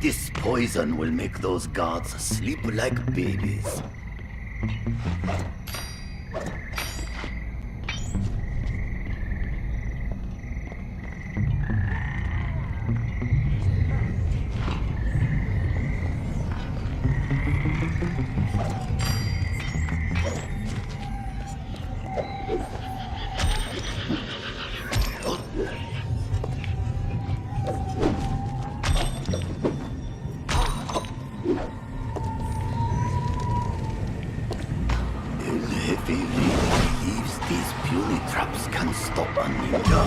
This poison will make those guards sleep like babies. Believes these puny traps can stop a ninja.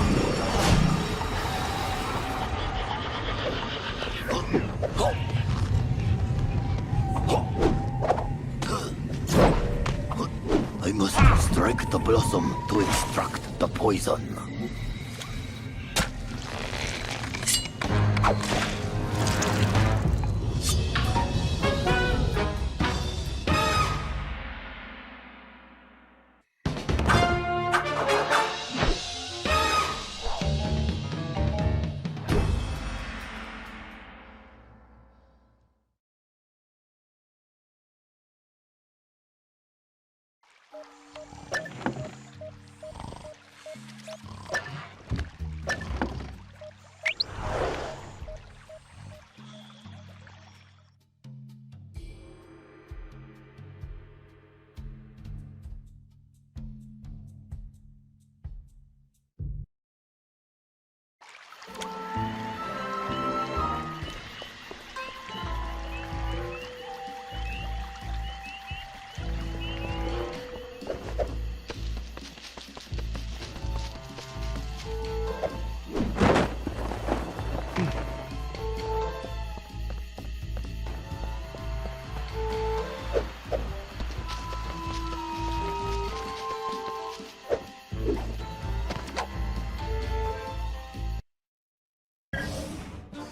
I must strike the blossom to extract the poison.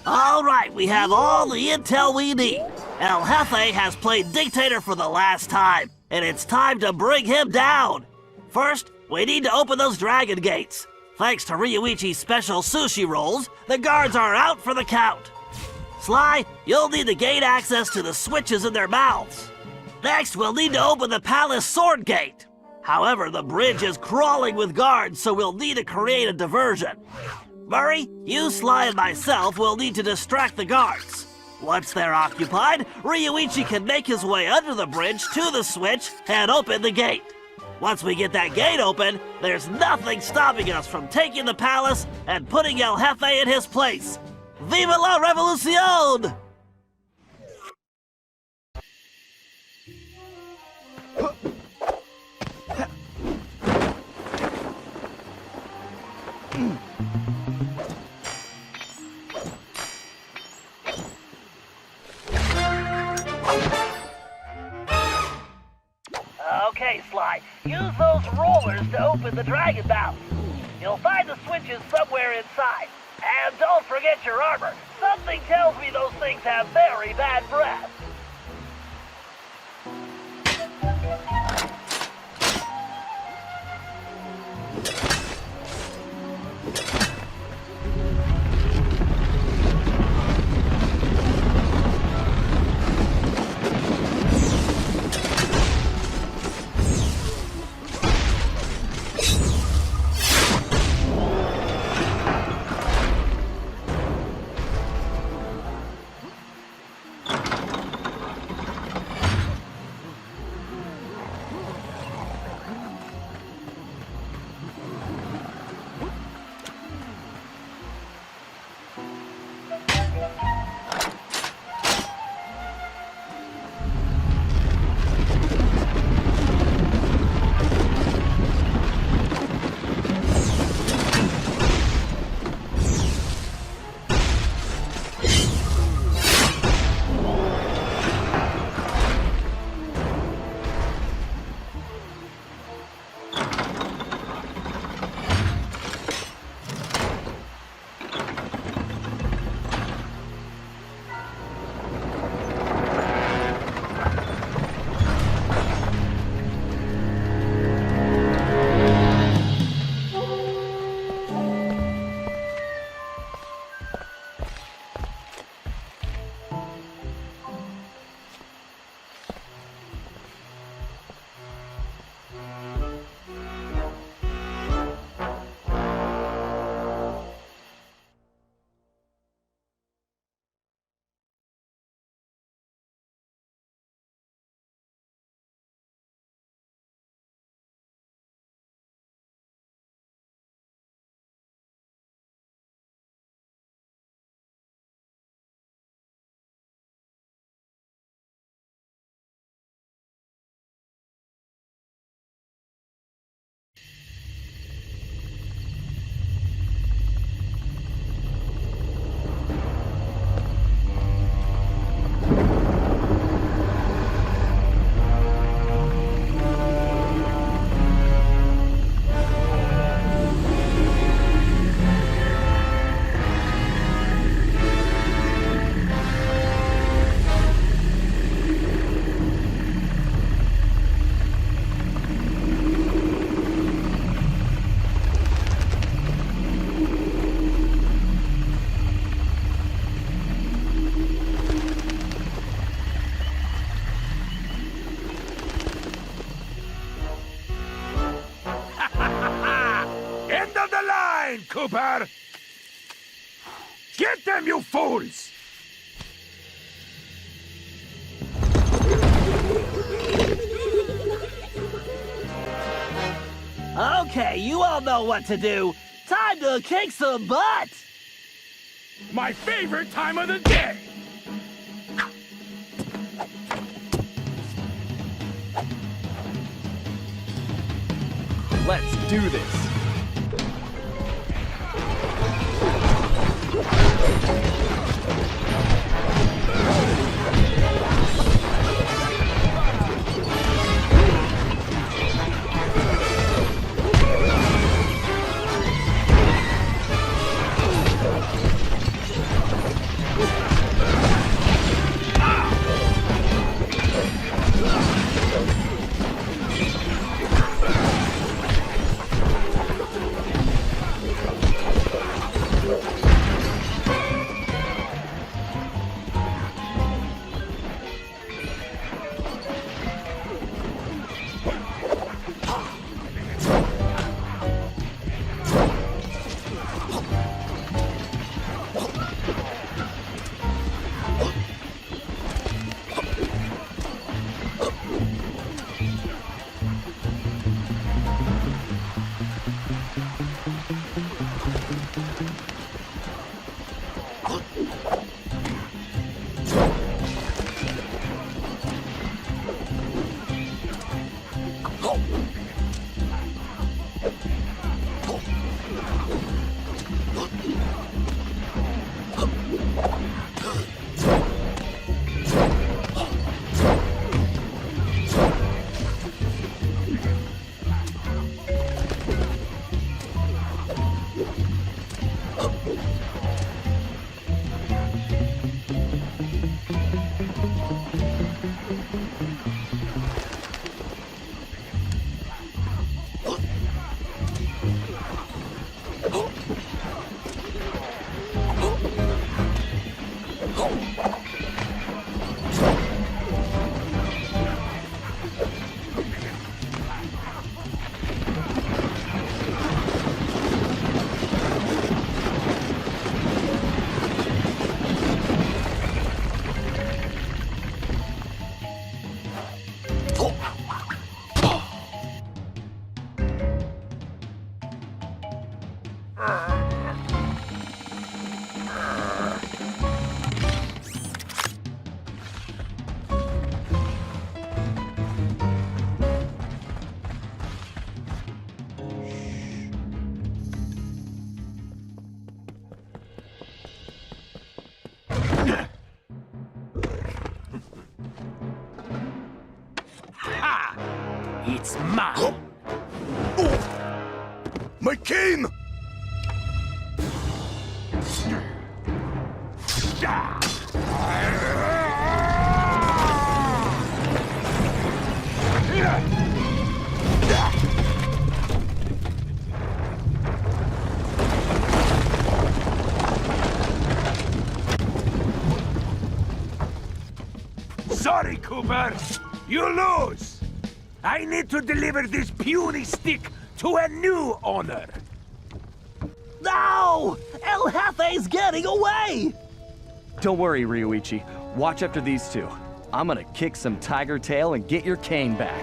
All right, we have all the intel we need. El Jefe has played dictator for the last time, and it's time to bring him down. First, we need to open those dragon gates. Thanks to Ryuichi's special sushi rolls, the guards are out for the count. Sly, you'll need to gain access to the switches in their mouths. Next, we'll need to open the palace sword gate. However, the bridge is crawling with guards, so we'll need to create a diversion. Murray, you, Sly, and myself will need to distract the guards. Once they're occupied, Ryuichi can make his way under the bridge to the switch and open the gate. Once we get that gate open, there's nothing stopping us from taking the palace and putting El Jefe in his place. Viva la revolucion! Okay, Sly, use those rollers to open the dragon mouth. You'll find the switches somewhere inside. And don't forget your armor. Something tells me those things have very bad breath. Cooper! Get them, you fools! Okay, you all know what to do. Time to kick some butt! My favorite time of the day! Let's do this. It's mine! My cane! Sorry, Cooper. You lose. I need to deliver this puny stick to a new owner. No! El Jefe's getting away! Don't worry, Ryuichi. Watch after these two. I'm gonna kick some tiger tail and get your cane back.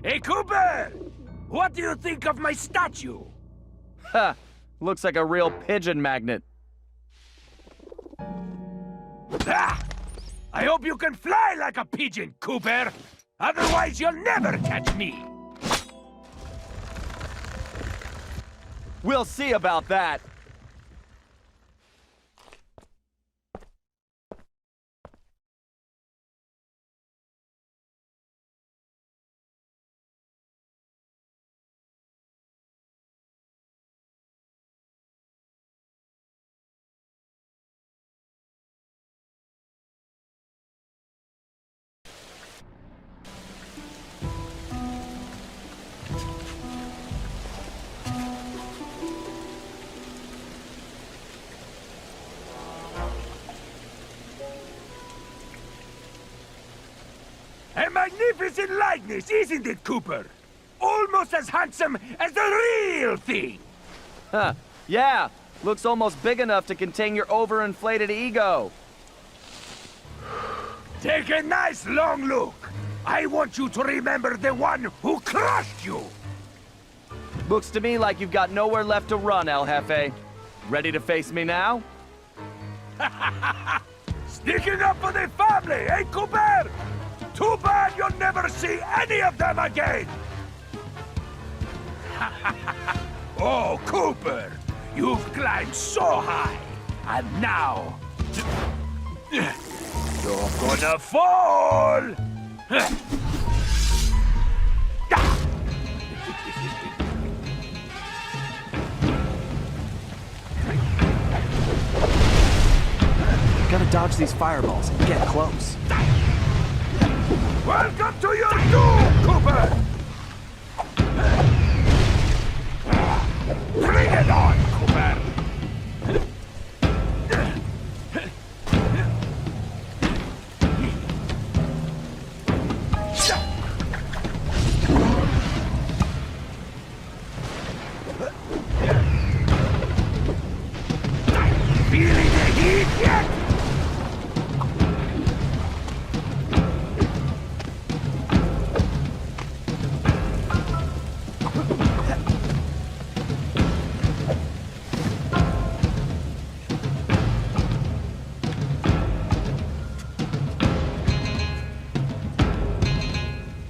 Hey, Cooper! What do you think of my statue? Ha! Looks like a real pigeon magnet. Ah! I hope you can fly like a pigeon, Cooper! Otherwise, you'll never catch me! We'll see about that. A magnificent likeness, isn't it, Cooper? Almost as handsome as the real thing! Huh. Yeah. Looks almost big enough to contain your overinflated ego. Take a nice long look. I want you to remember the one who crushed you! Looks to me like you've got nowhere left to run, El Jefe. Ready to face me now? Sticking up for the family, eh, Cooper? Too bad you'll never see any of them again! Oh, Cooper! You've climbed so high, and now... you're gonna fall! Gotta dodge these fireballs and get close. Welcome to your doom, Cooper! Bring it on, Cooper! Feeling the heat yet?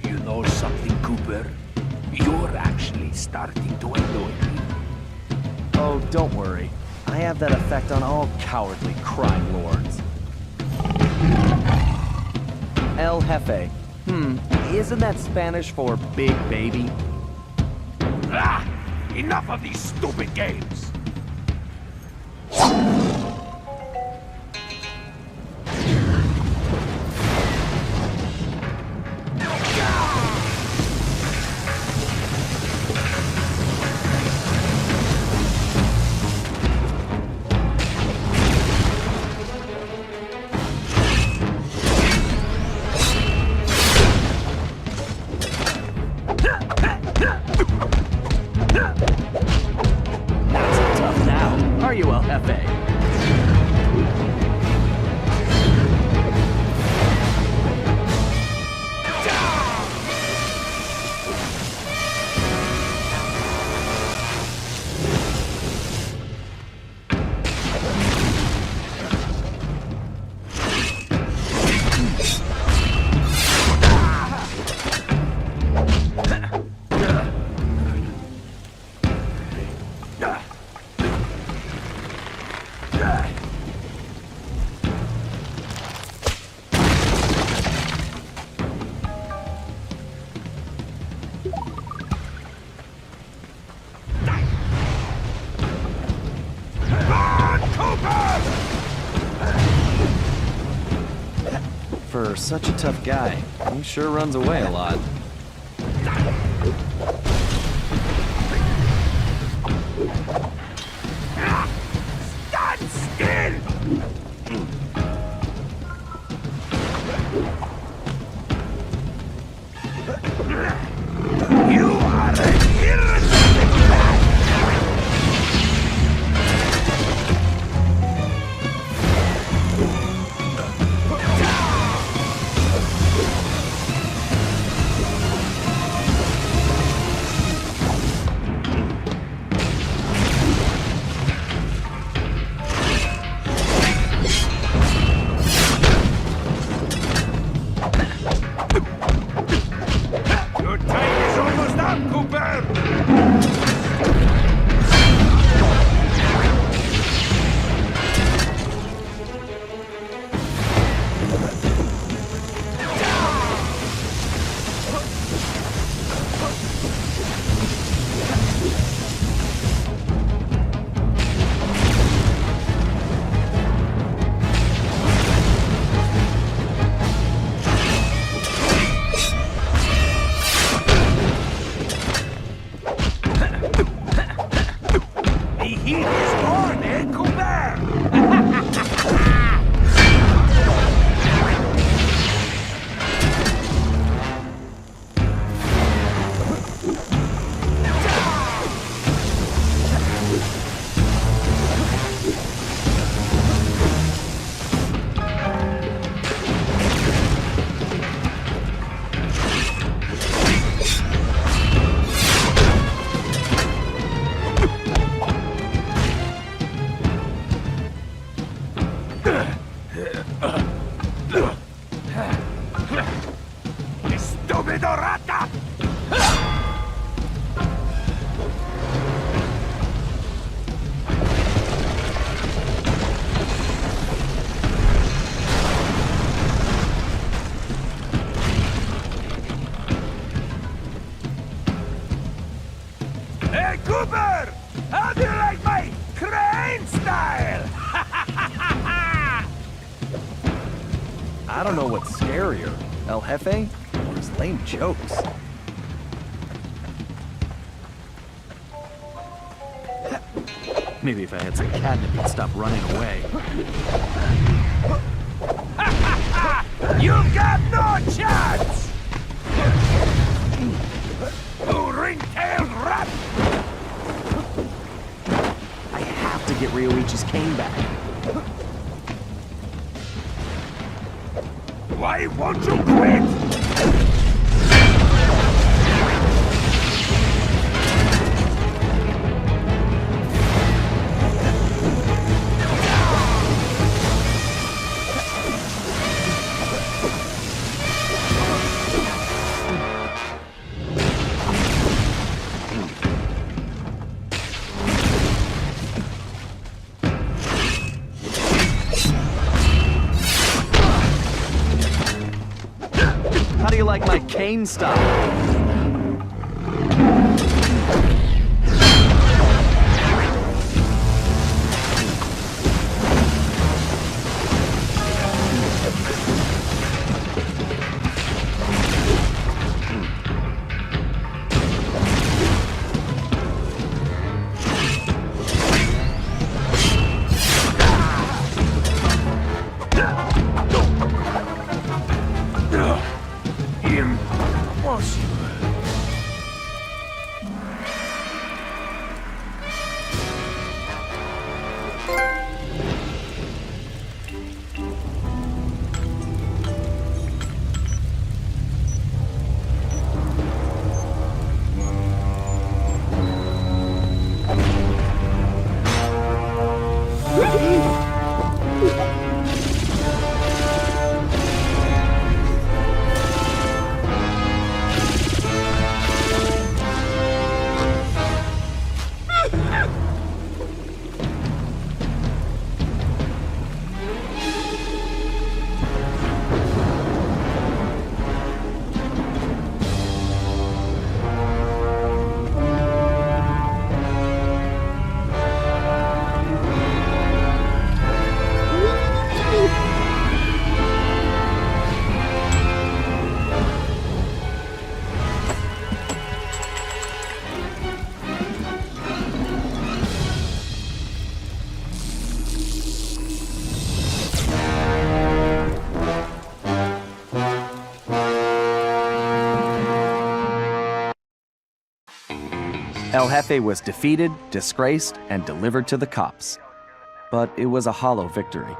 You know something, Cooper? You're actually starting to annoy me. Oh, don't worry. I have that effect on all cowardly crime lords. El Jefe. Isn't that Spanish for big baby? Ah! Enough of these stupid games! Not so tough now, are you, El Jefe? For such a tough guy, he sure runs away a lot. Stand still! You are an irresistible man! Stupidorata! Hey, Cooper! How do you like my crane style? I don't know what's scarier, El Jefe or his lame jokes. Maybe if I had some catnip, he'd stop running away. You've got no chance! You ring-tailed rat! I have to get Ryoichi's cane back. Why won't you quit? How do you like my cane style? El Jefe was defeated, disgraced, and delivered to the cops. But it was a hollow victory.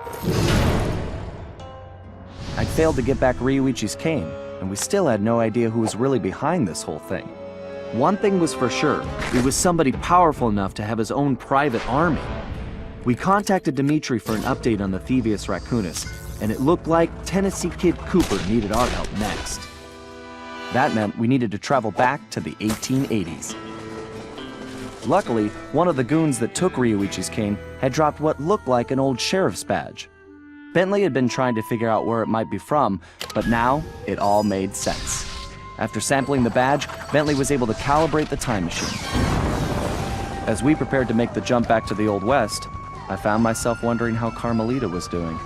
I'd failed to get back Ryoichi's cane, and we still had no idea who was really behind this whole thing. One thing was for sure, it was somebody powerful enough to have his own private army. We contacted Dimitri for an update on the Thievius Raccoonus, and it looked like Tennessee Kid Cooper needed our help next. That meant we needed to travel back to the 1880s. Luckily, one of the goons that took Ryoichi's cane had dropped what looked like an old sheriff's badge. Bentley had been trying to figure out where it might be from, but now it all made sense. After sampling the badge, Bentley was able to calibrate the time machine. As we prepared to make the jump back to the Old West, I found myself wondering how Carmelita was doing.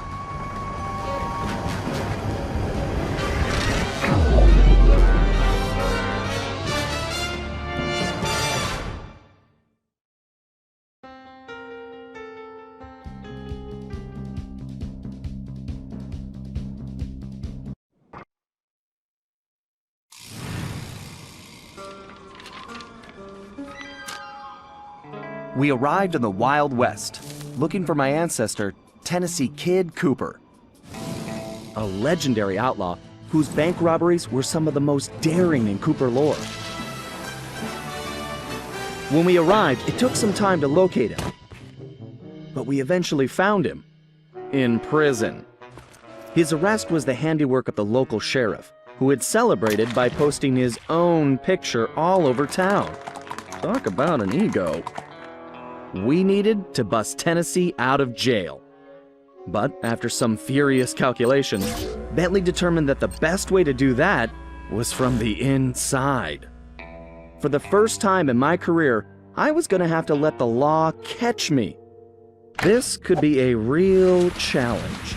We arrived in the Wild West, looking for my ancestor, Tennessee Kid Cooper. A legendary outlaw whose bank robberies were some of the most daring in Cooper lore. When we arrived, it took some time to locate him. But we eventually found him. In prison. His arrest was the handiwork of the local sheriff, who had celebrated by posting his own picture all over town. Talk about an ego. We needed to bust Tennessee out of jail. But after some furious calculation, Bentley determined that the best way to do that was from the inside. For the first time in my career, I was going to have to let the law catch me. This could be a real challenge.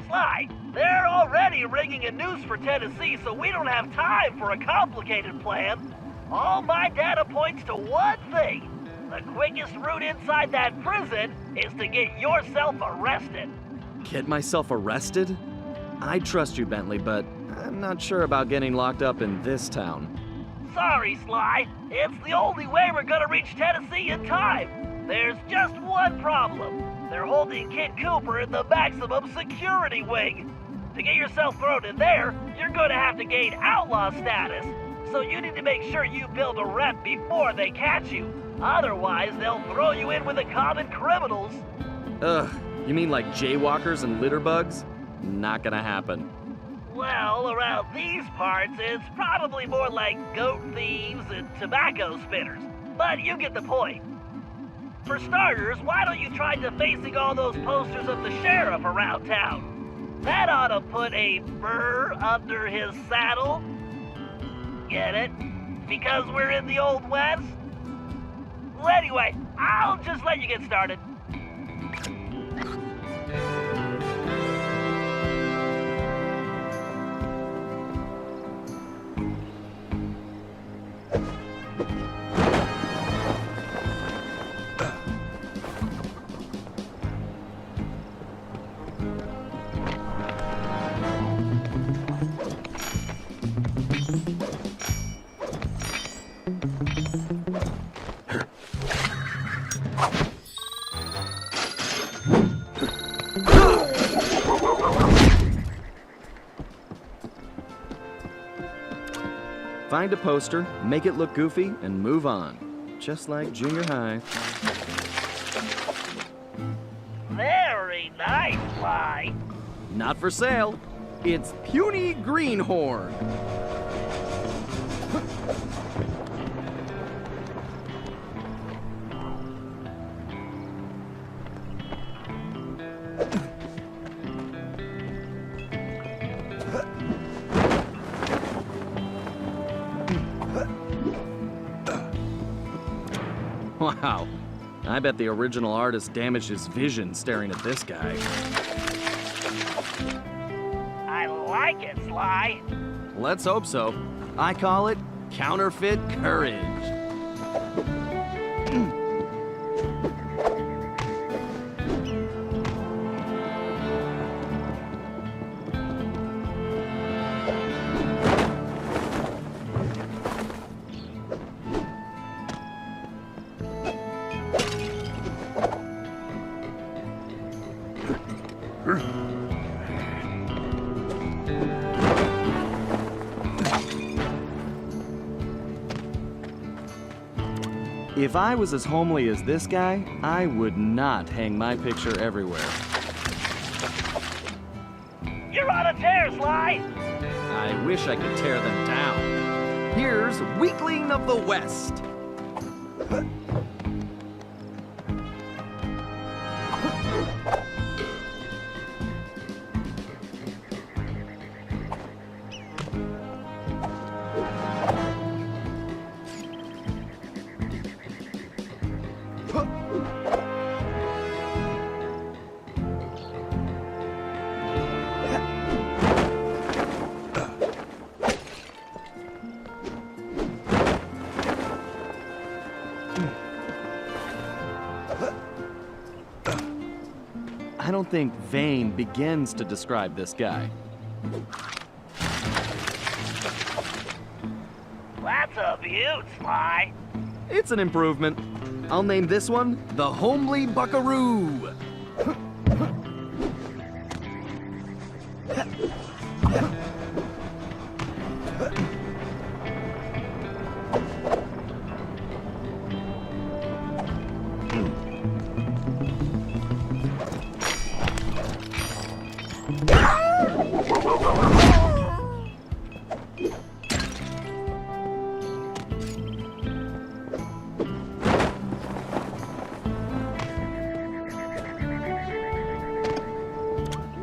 Sly, they're already rigging a noose for Tennessee, so we don't have time for a complicated plan. All my data points to one thing. The quickest route inside that prison is to get yourself arrested. Get myself arrested? I trust you, Bentley, but I'm not sure about getting locked up in this town. Sorry, Sly. It's the only way we're gonna reach Tennessee in time. There's just one problem. They're holding Kid Cooper in the maximum security wing. To get yourself thrown in there, you're gonna have to gain outlaw status. So you need to make sure you build a rep before they catch you. Otherwise, they'll throw you in with the common criminals. Ugh, you mean like jaywalkers and litterbugs? Not gonna happen. Well, around these parts, it's probably more like goat thieves and tobacco spinners. But you get the point. For starters, why don't you try defacing all those posters of the sheriff around town? That ought to put a burr under his saddle. Get it? Because we're in the Old West? Well, anyway, I'll just let you get started. Find a poster, make it look goofy, and move on. Just like junior high. Very nice, Sly. Not for sale. It's Puny Greenhorn. Wow, I bet the original artist damaged his vision staring at this guy. I like it, Sly. Let's hope so. I call it counterfeit courage. If I was as homely as this guy, I would not hang my picture everywhere. You're on a tear, Sly. I wish I could tear them down. Here's Weakling of the West. I don't think vain begins to describe this guy. That's a beaut, Sly. It's an improvement. I'll name this one the Homely Buckaroo.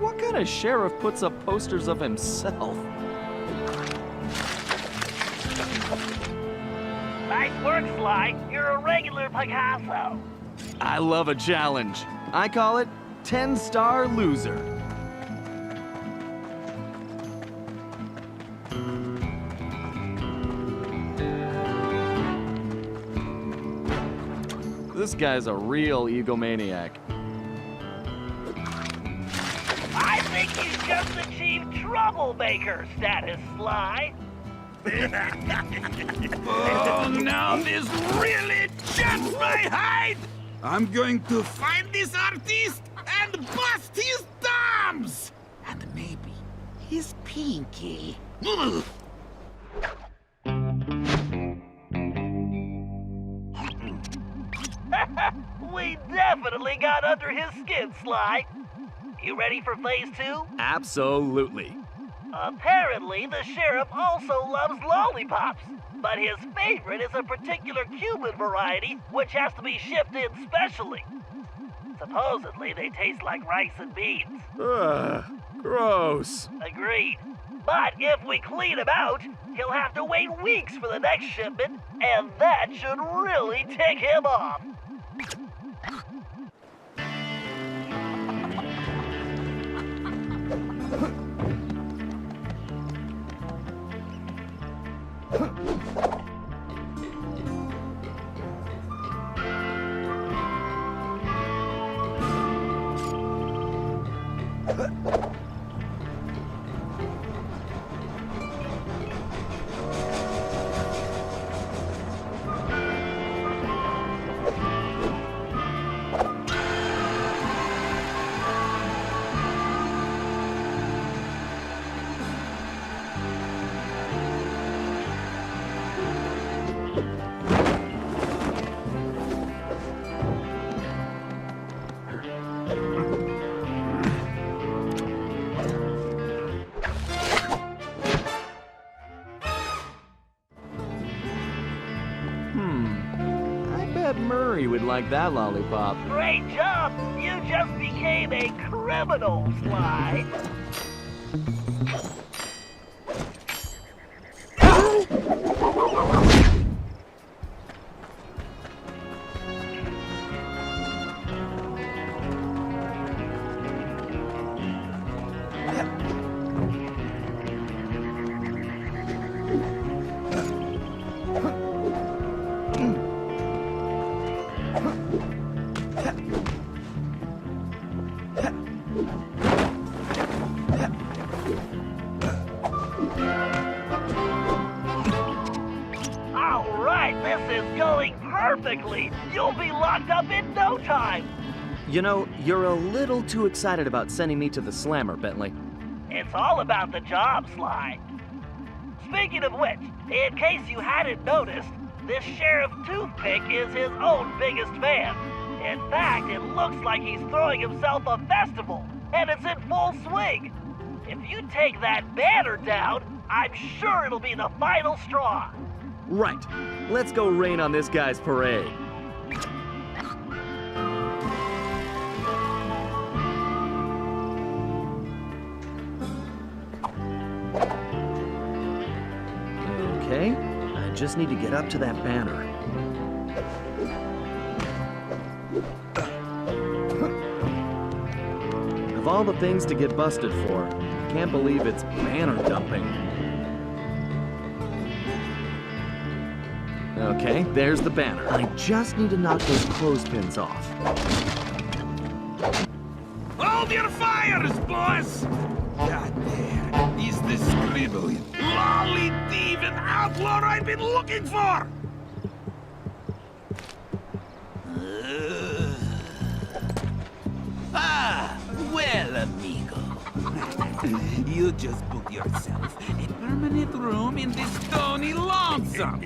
What kind of sheriff puts up posters of himself? Nice work, Sly. You're a regular Picasso. I love a challenge. I call it 10-star loser. This guy's a real egomaniac. I think he's just achieved troublemaker status, Sly. Oh, now this really jets my hide! I'm going to find this artist and bust his thumbs! And maybe his pinky. Ugh. We definitely got under his skin, Sly. You ready for phase 2? Absolutely. Apparently, the sheriff also loves lollipops, but his favorite is a particular Cuban variety which has to be shipped in specially. Supposedly, they taste like rice and beans. Ugh, gross. Agreed. But if we clean him out, he'll have to wait weeks for the next shipment, and that should really tick him off. Murray would like that lollipop. Great job! You just became a criminal, Sly. Perfectly. You'll be locked up in no time. You know, you're a little too excited about sending me to the slammer, Bentley. It's all about the job, Sly. Speaking of which, in case you hadn't noticed, this Sheriff Toothpick is his own biggest fan. In fact, it looks like he's throwing himself a festival, and it's in full swing. If you take that banner down, I'm sure it'll be the final straw. Right. Let's go rain on this guy's parade. Okay, I just need to get up to that banner. Of all the things to get busted for, I can't believe it's banner dumping. Okay, there's the banner. I just need to knock those clothespins off. Hold your fires, boss! God there is the scribbling, lolly thieving outlaw I've been looking for! Ah, well, amigo. You just booked yourself a permanent room in this stony lonesome.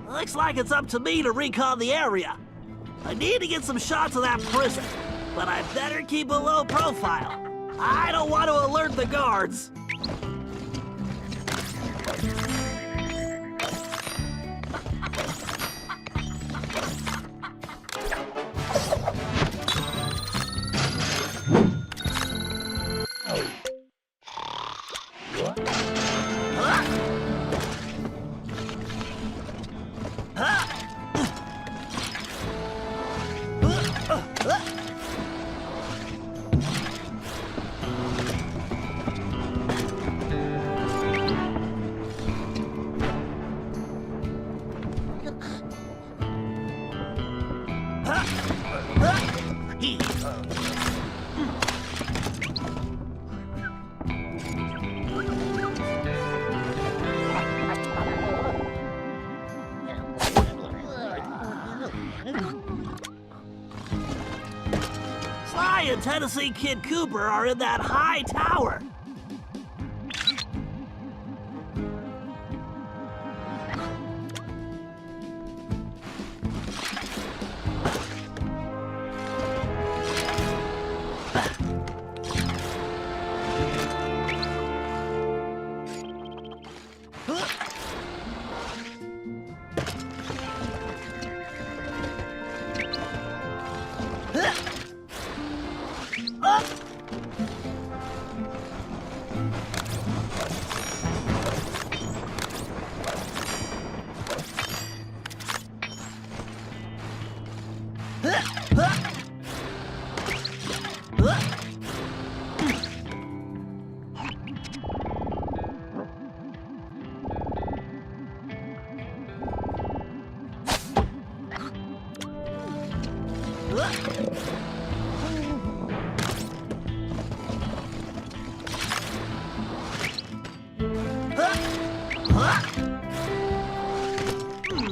Looks like it's up to me to recon the area. I need to get some shots of that prison, but I better keep a low profile. I don't want to alert the guards. Sly and Tennessee Kid Cooper are in that high tower.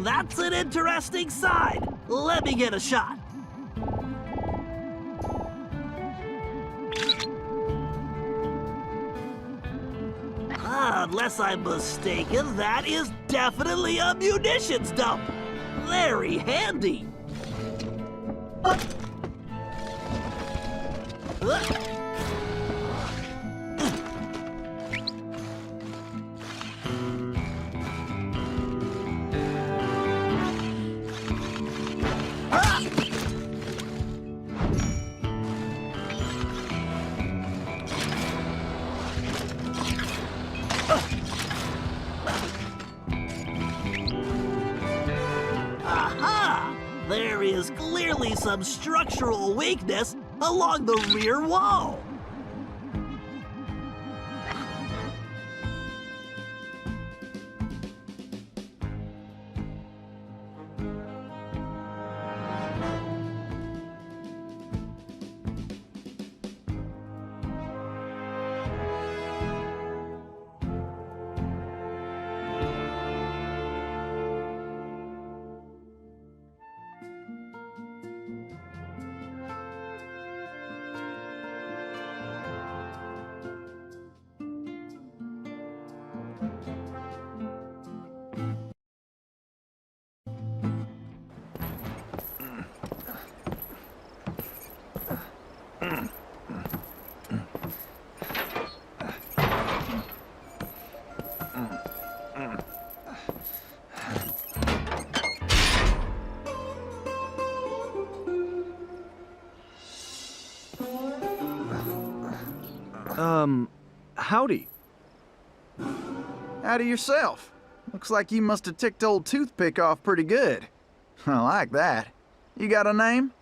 That's an interesting side. Let me get a shot. Unless I'm mistaken, that is definitely a munitions dump. Very handy. clearly some structural weakness along the rear wall. Howdy. Howdy yourself. Looks like you must have ticked old Toothpick off pretty good. I like that. You got a name?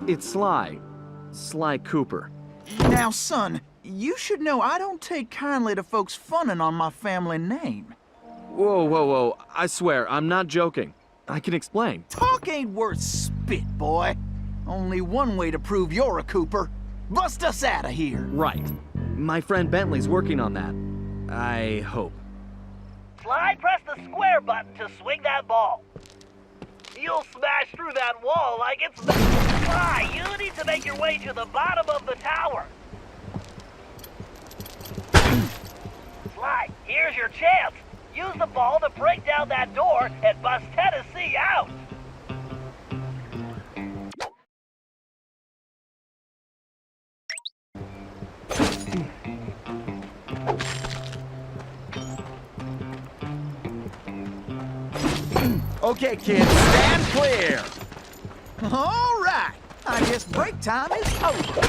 It's Sly. Sly Cooper. Now, son, you should know I don't take kindly to folks funning on my family name. Whoa, whoa, whoa. I swear, I'm not joking. I can explain. Talk ain't worth spit, boy. Only one way to prove you're a Cooper. Bust us out of here. Right. My friend Bentley's working on that. I hope. Sly, press the square button to swing that ball. You'll smash through that wall like it's... Sly, you need to make your way to the bottom of the tower. Sly, here's your chance. Use the ball to break down that door and bust Tennessee out. Okay, kids, stand clear. All right. I guess break time is over.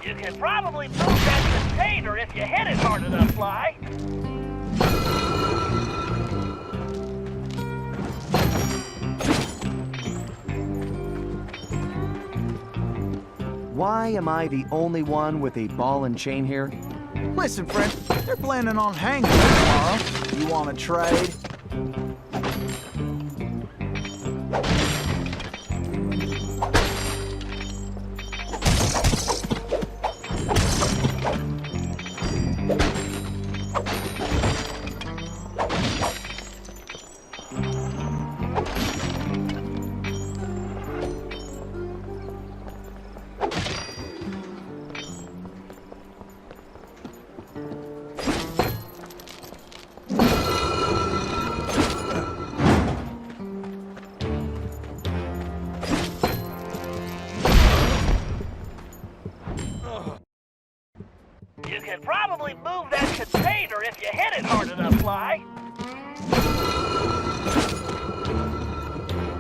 You can probably move that container if you hit it hard enough, Sly. Why am I the only one with a ball and chain here? Listen, friend, they're planning on hanging me tomorrow. You want to trade? You can probably move that container if you hit it hard enough, Sly.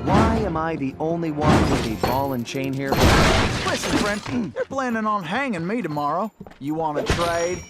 Why am I the only one with a ball and chain here? Listen, friend, they're planning on hanging me tomorrow. You want to trade?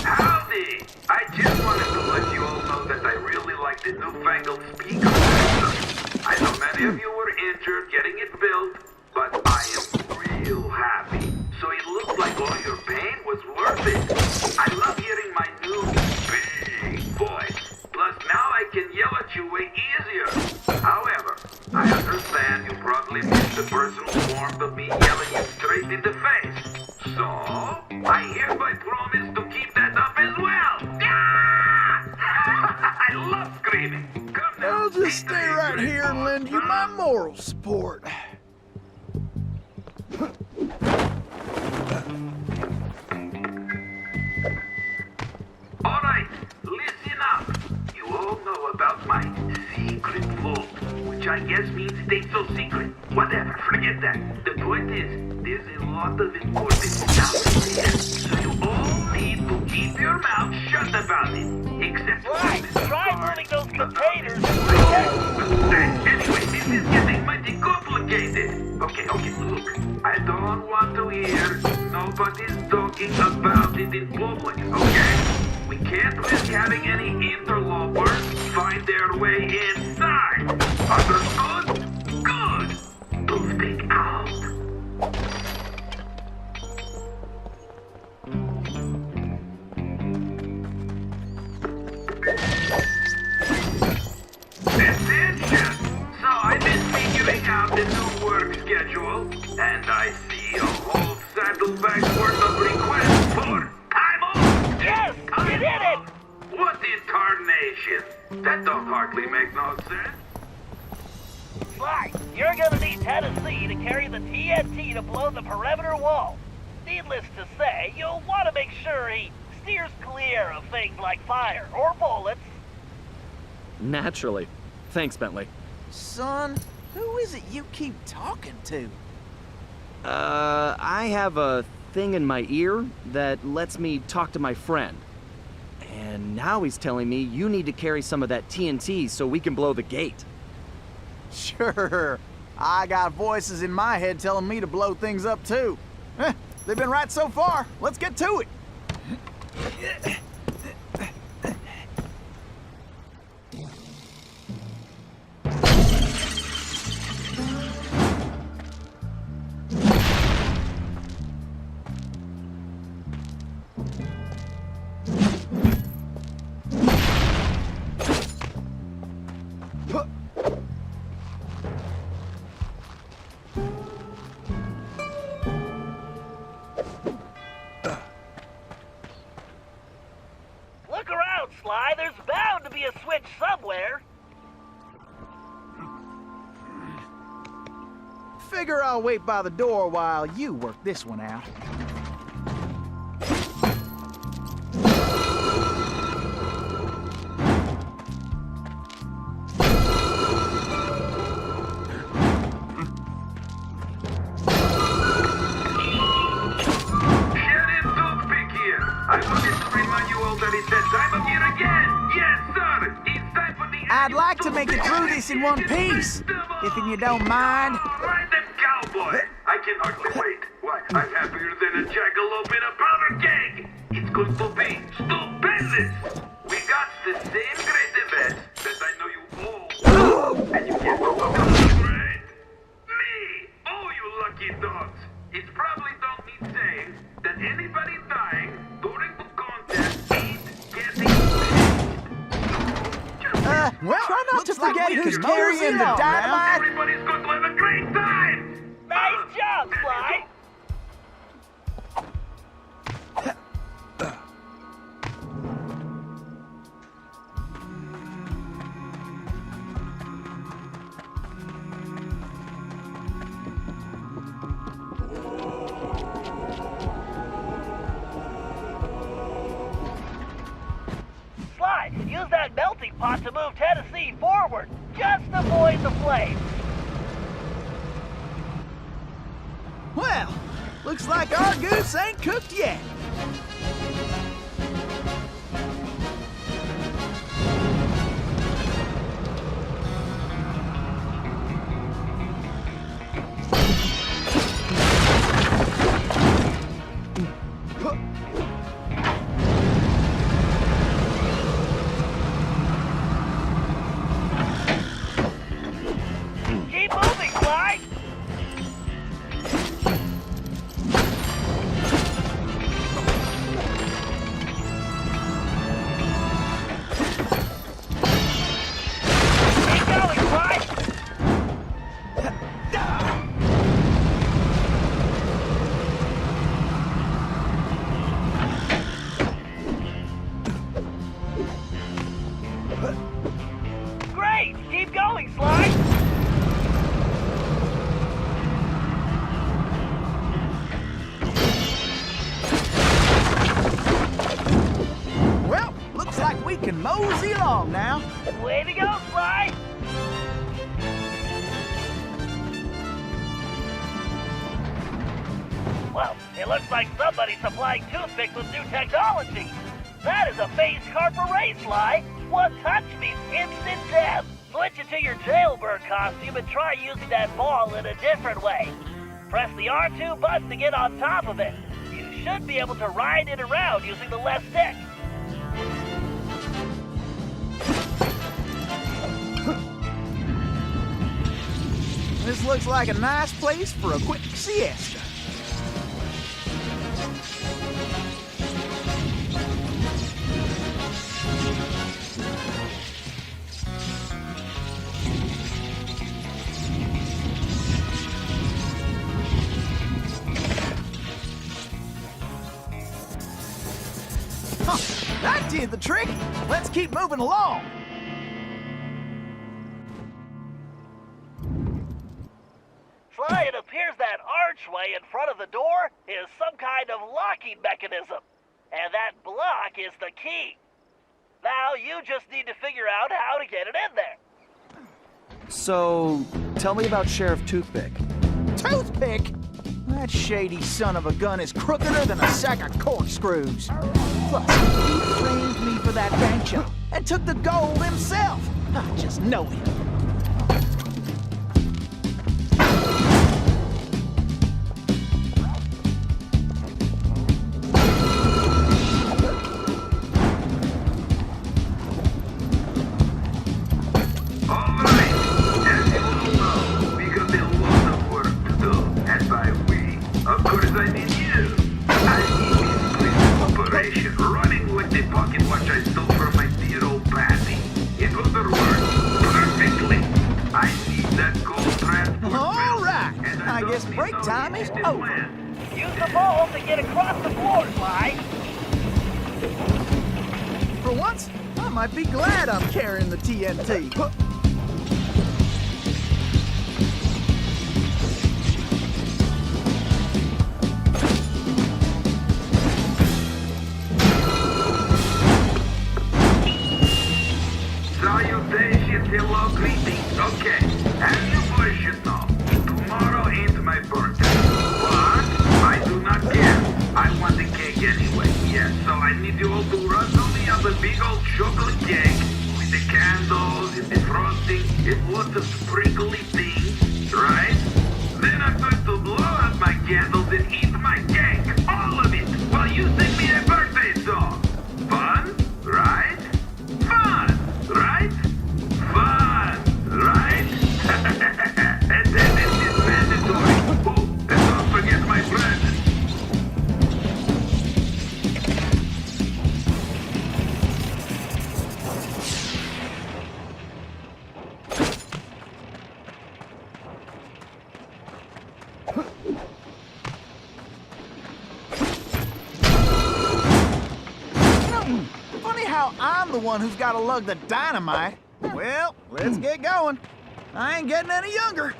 Howdy! I just wanted to let you all know that I really like the newfangled speaker system. I know many of you were injured getting it built, but I am real happy. So it looks like all your pain was worth it. I love hearing my new big voice. Plus now I can yell at you way easier. However, I understand you probably miss the personal warmth of me yelling you straight in the face. So, I hereby promise to keep that up as well. Ah! just stay right here and lend you my moral support. Alright, listen up. You all know about my secret vault, which I guess means it ain't so secret. Whatever, forget that. The point is, there's a lot of important stuff in there, so you all need to keep your mouth shut about it. Except Right, try moving those containers and Anyway, this is getting mighty complicated. Okay, look. I don't want to hear nobody's talking about it in public, okay? We can't risk having any interlopers find their way inside. Understood? Good. Toothpick out. Attention! So I've been figuring out the new work schedule, and I see a whole saddlebag's worth of requests for time off. Yes, you did it! What incarnation? That don't hardly make no sense. Sly, you're gonna need Tennessee to carry the TNT to blow the perimeter wall. Needless to say, you'll want to make sure he steers clear of things like fire or bullets. Naturally. Thanks, Bentley. Son, who is it you keep talking to? I have a thing in my ear that lets me talk to my friend. And now he's telling me you need to carry some of that TNT so we can blow the gate. Sure. I got voices in my head telling me to blow things up too. They've been right so far. Let's get to it. Look around, Sly. There's bound to be a switch somewhere. Figure I'll wait by the door while you work this one out. Sheriff Toothpick here. I wanted to remind you all that it's that time of year again. Yes, sir. It's time for the I'd like to make it through this in one piece, if you don't mind. Right then, cowboy. I can hardly wait. Why, I'm happier than a jackalope in a powder keg. It's going to be stupendous. We got the same great event that I know you all. And you get to celebrate. Me. Oh, you lucky dogs. It probably don't need saying that anybody dying during the contest ain't getting paid. Well, try not to looks like forget we who's can carrying the mosey on now. dynamite. Everybody's going to have a great time. Nice job, Sly. Sly, use that melting pot to move Tennessee forward. Just avoid the flames. Well, looks like our goose ain't cooked yet. Keep moving, Sly. Keep going, Sly. Great. Keep going, Sly! Well, looks like we can mosey along now. Way to go, Sly! Well, it looks like somebody's supplying toothpicks with new technology. That is a phased carper race, Sly. One touch means instant death. Switch into your jailbird costume and try using that ball in a different way. Press the R2 button to get on top of it. You should be able to ride it around using the left stick. This looks like a nice place for a quick siesta. Huh, that did the trick. Let's keep moving along. Sly, it appears that archway in front of the door is some kind of locking mechanism. And that block is the key. Now you just need to figure out how to get it in there. So, tell me about Sheriff Toothpick. Toothpick? That shady son of a gun is crookeder than a sack of corkscrews. Plus, he framed me for that bank job and took the gold himself. I just know it. Break time is over. Use the ball to get across the floor, Sly. For once, I might be glad I'm carrying the TNT. Salutations, hello, greetings. Okay, as you boys should know, tomorrow ain't my birthday. But I do not care. I want the cake anyway. Yes, so I need you all to run to me on the big old chocolate cake with the candles and the frosting and lots of sprinkly things, right? Then I'm going to blow out my candles and eat my cake, all of it, while you sing me a birthday song. Fun, right? Fun, right? Fun, right? Attendance is mandatory. Oh, and don't forget my present. Funny how I'm the one who's got to lug the dynamite. Well, let's get going. I ain't getting any younger.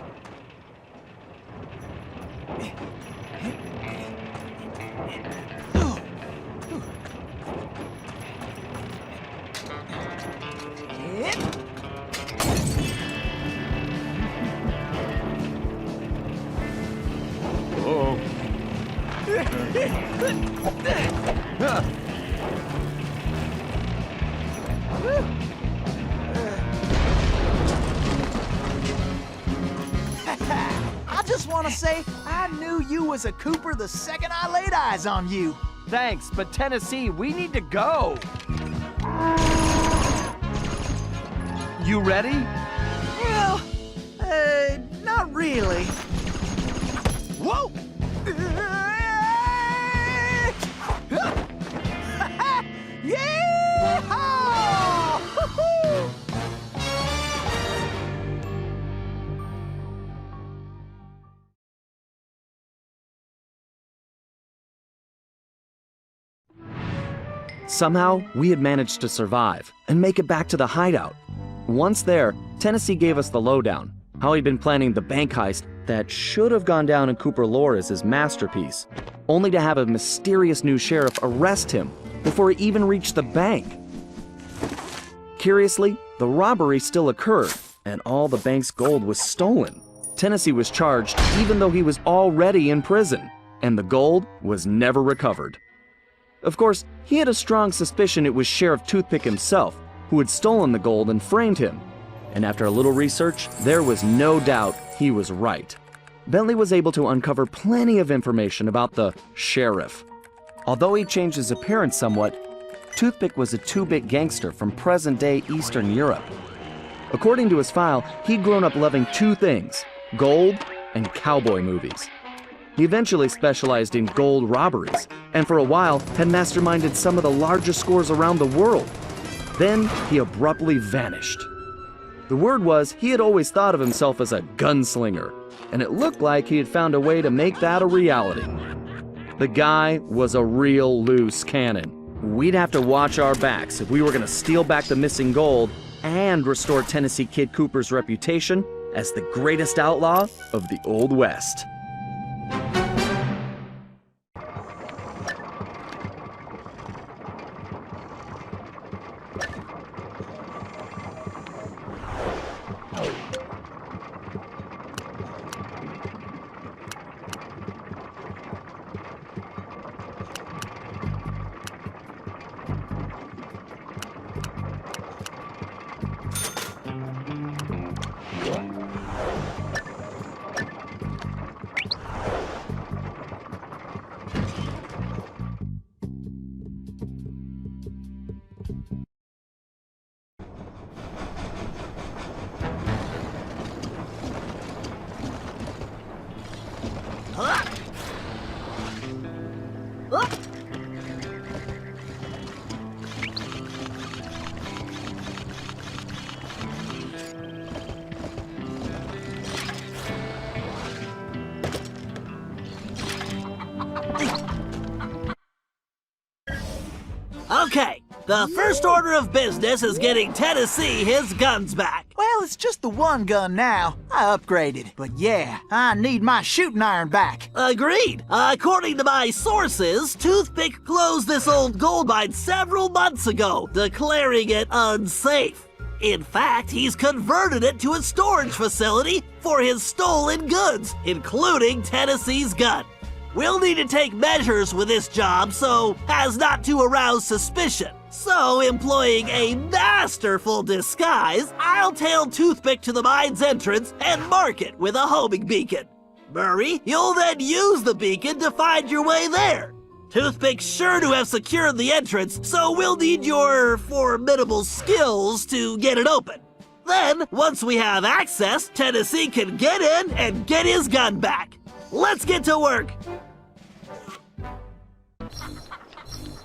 I just want to say I knew you was a Cooper the second I laid eyes on you. Thanks, but Tennessee, we need to go. You ready? Well, not really. Whoa! Yeah! Somehow, we had managed to survive and make it back to the hideout. Once there, Tennessee gave us the lowdown, how he'd been planning the bank heist that should have gone down in Cooper lore as his masterpiece, only to have a mysterious new sheriff arrest him before he even reached the bank. Curiously, the robbery still occurred, and all the bank's gold was stolen. Tennessee was charged even though he was already in prison, and the gold was never recovered. Of course, he had a strong suspicion it was Sheriff Toothpick himself who had stolen the gold and framed him. And after a little research, there was no doubt he was right. Bentley was able to uncover plenty of information about the sheriff. Although he changed his appearance somewhat, Toothpick was a two-bit gangster from present-day Eastern Europe. According to his file, he'd grown up loving two things: gold and cowboy movies. He eventually specialized in gold robberies, and for a while had masterminded some of the largest scores around the world. Then he abruptly vanished. The word was he had always thought of himself as a gunslinger, and it looked like he had found a way to make that a reality. The guy was a real loose cannon. We'd have to watch our backs if we were going to steal back the missing gold and restore Tennessee Kid Cooper's reputation as the greatest outlaw of the Old West. Okay, the first order of business is getting Tennessee his guns back. Well, it's just the one gun now. I upgraded. But yeah, I need my shooting iron back. Agreed. According to my sources, Toothpick closed this old gold mine several months ago, declaring it unsafe. In fact, he's converted it to a storage facility for his stolen goods, including Tennessee's gun. We'll need to take measures with this job so as not to arouse suspicion. So, employing a masterful disguise, I'll tail Toothpick to the mine's entrance and mark it with a homing beacon. Murray, you'll then use the beacon to find your way there. Toothpick's sure to have secured the entrance, so we'll need your formidable skills to get it open. Then, once we have access, Tennessee can get in and get his gun back. Let's get to work.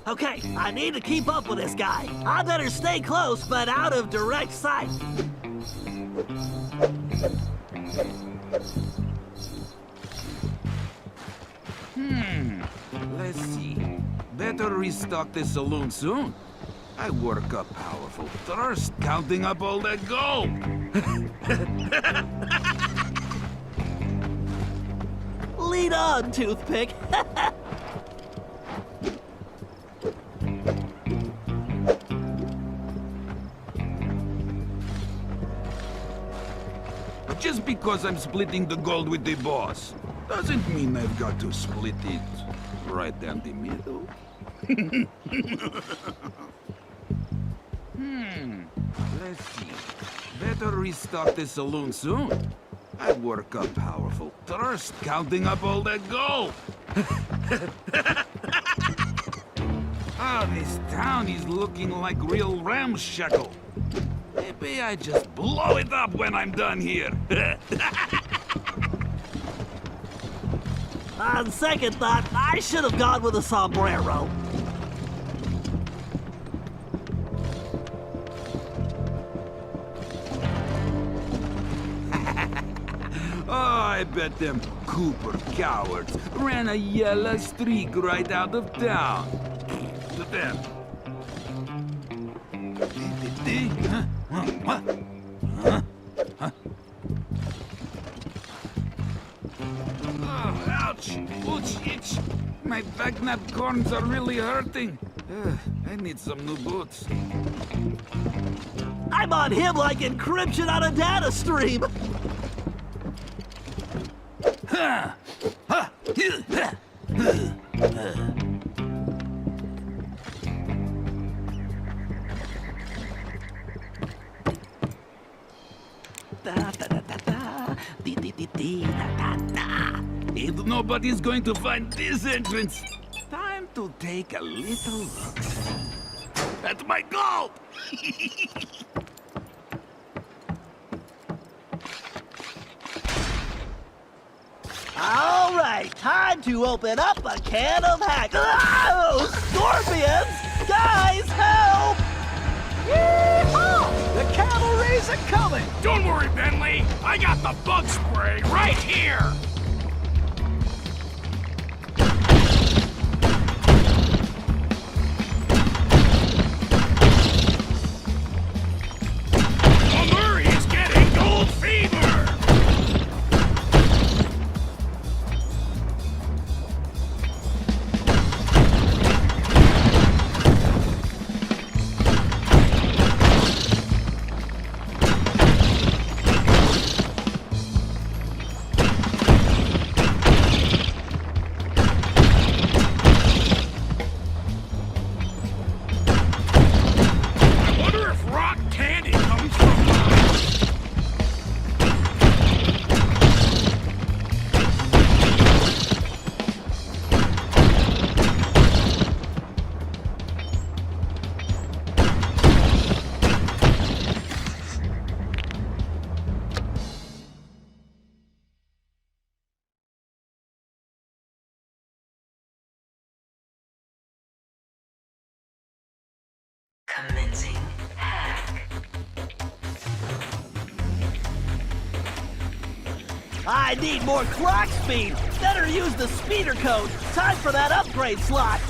Okay, I need to keep up with this guy. I better stay close, but out of direct sight. Let's see. Better restock the saloon soon. I work up powerful thirst counting up all that gold. Lead on, Toothpick. Just because I'm splitting the gold with the boss doesn't mean I've got to split it right down the middle. Let's see. Better restock the saloon soon. I work up powerful thirst counting up all that gold. This town is looking like real ramshackle. Maybe I just blow it up when I'm done here. On second thought, I should have gone with a sombrero. Oh, I bet them Cooper cowards ran a yellow streak right out of town. To them. What? stagnant corns are really hurting. I need some new boots. I'm on him like encryption on a data stream. If nobody's going to find this entrance, time to take a little look at my gold! All right, time to open up a can of hack. Oh, scorpions! Guys, help! Yeehaw! The cavalry's a coming! Don't worry, Bentley. I got the bug spray right here. Homer is getting gold fever. I wonder if rock candy comes from Mars. Commencing hack. I need more clock speed. Better use the speeder code. Time for that upgrade slot.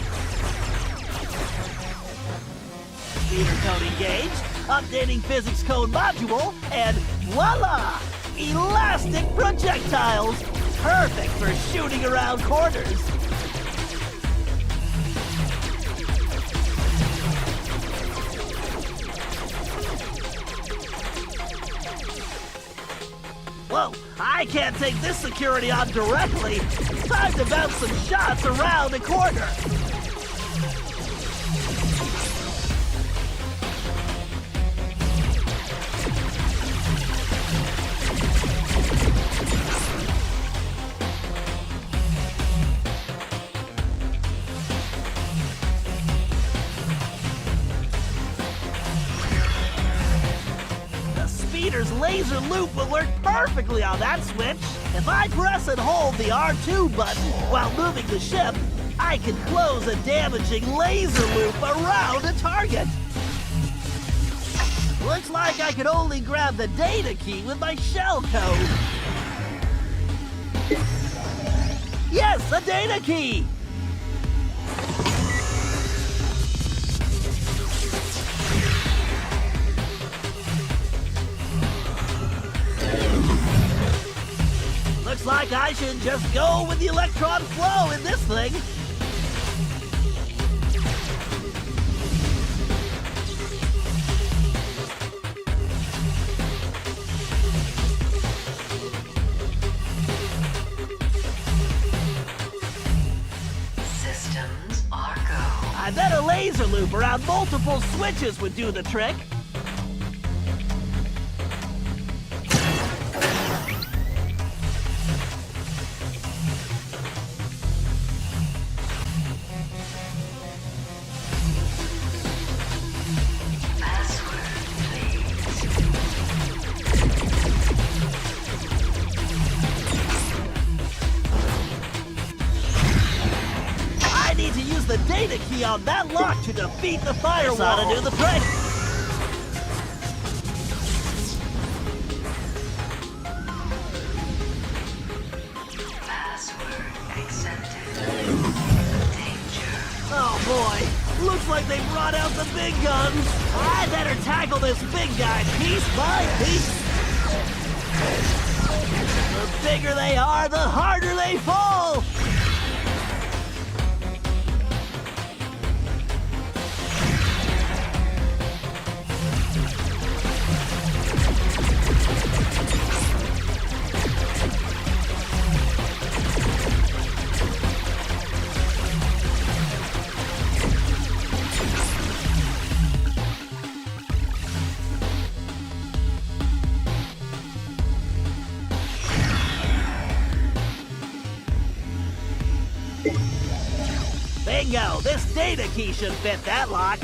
Speeder code engaged. Updating physics code module, and voila! Elastic projectiles. Perfect for shooting around corners. Whoa, I can't take this security on directly. Time to bounce some shots around the corner. The speeder's laser loop will work perfectly on that switch. If I press and hold the R2 button while moving the ship, I can close a damaging laser loop around a target. Looks like I can only grab the data key with my shell code. Yes, a data key! Looks like I should just go with the electron flow in this thing. Systems are go. I bet a laser loop around multiple switches would do the trick. Password, please. I need to use the data key on that lock to defeat the firewall. This ought to do the trick. Password accepted. Danger. Oh boy, looks like they brought out the big guns. I better tackle this big guy piece by piece. The bigger they are, the harder they fall. Bingo! This data key should fit that lock.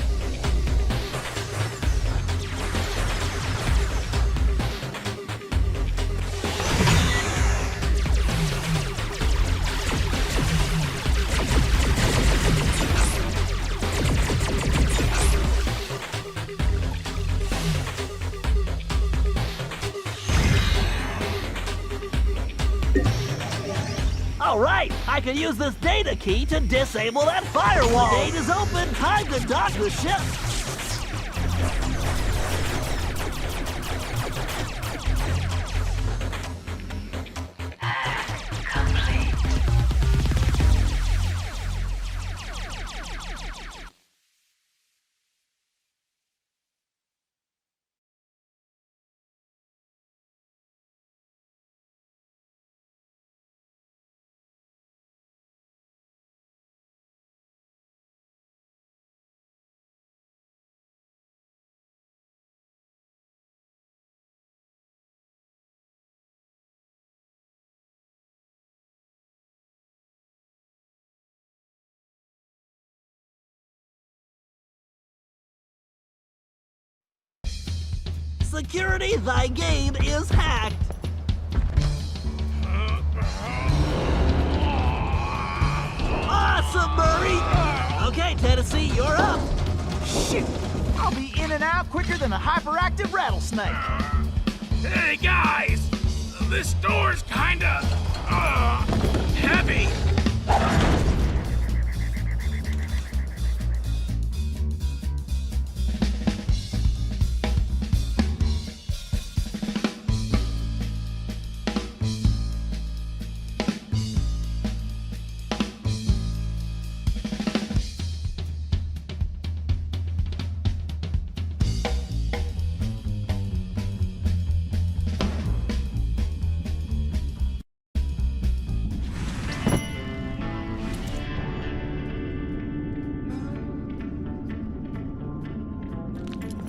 All right, I can use this data key to disable that firewall. The gate is open. Time to dock the ship. Complete. Security, thy game is hacked. Awesome, Murray! Okay, Tennessee, you're up. Shoot! I'll be in and out quicker than a hyperactive rattlesnake. Hey guys, this door's kinda heavy.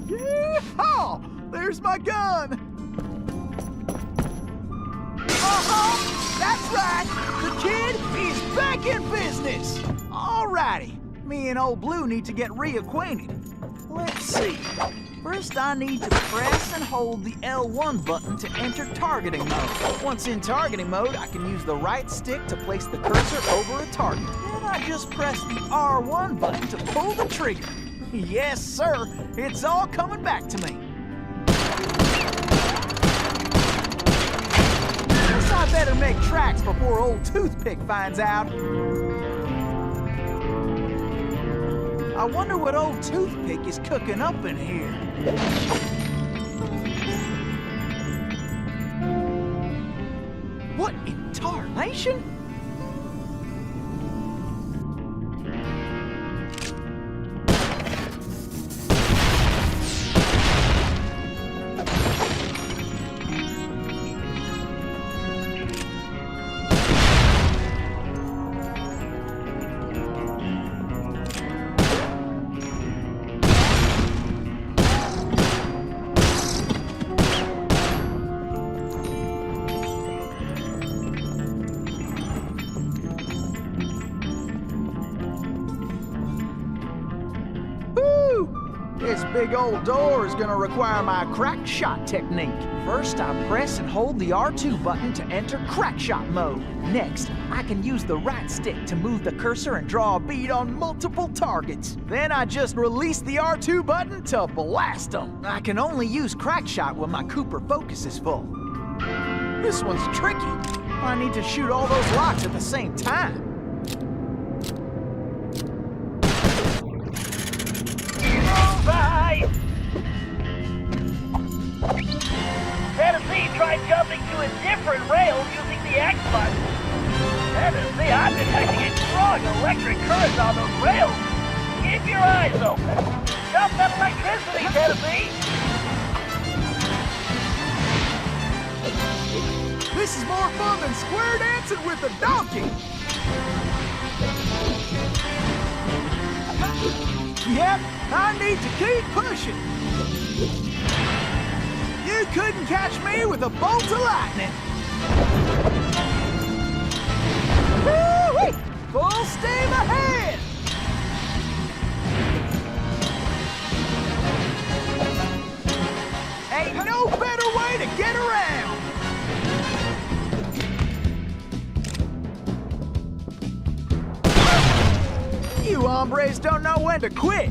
Yeehaw! There's my gun! Uh-huh! That's right! The kid is back in business! Alrighty, me and Old Blue need to get reacquainted. Let's see. First, I need to press and hold the L1 button to enter targeting mode. Once in targeting mode, I can use the right stick to place the cursor over a target. Then I just press the R1 button to pull the trigger. Yes, sir. It's all coming back to me. Guess I better make tracks before old Toothpick finds out. I wonder what old Toothpick is cooking up in here. What in tarnation? This big old door is gonna require my crack shot technique. First, I press and hold the R2 button to enter crack shot mode. Next, I can use the right stick to move the cursor and draw a bead on multiple targets. Then I just release the R2 button to blast them. I can only use crack shot when my Cooper focus is full. This one's tricky. I need to shoot all those locks at the same time. Bye! Tennessee tried jumping to a different rail using the X button. Tennessee, I'm detecting a strong electric current on those rails. Keep your eyes open. Jump that electricity, Tennessee! This is more fun than square dancing with a donkey! Yep, I need to keep pushing. You couldn't catch me with a bolt of lightning. Woo-wee! Full steam ahead! Ain't no better way to get around! You hombres don't know when to quit!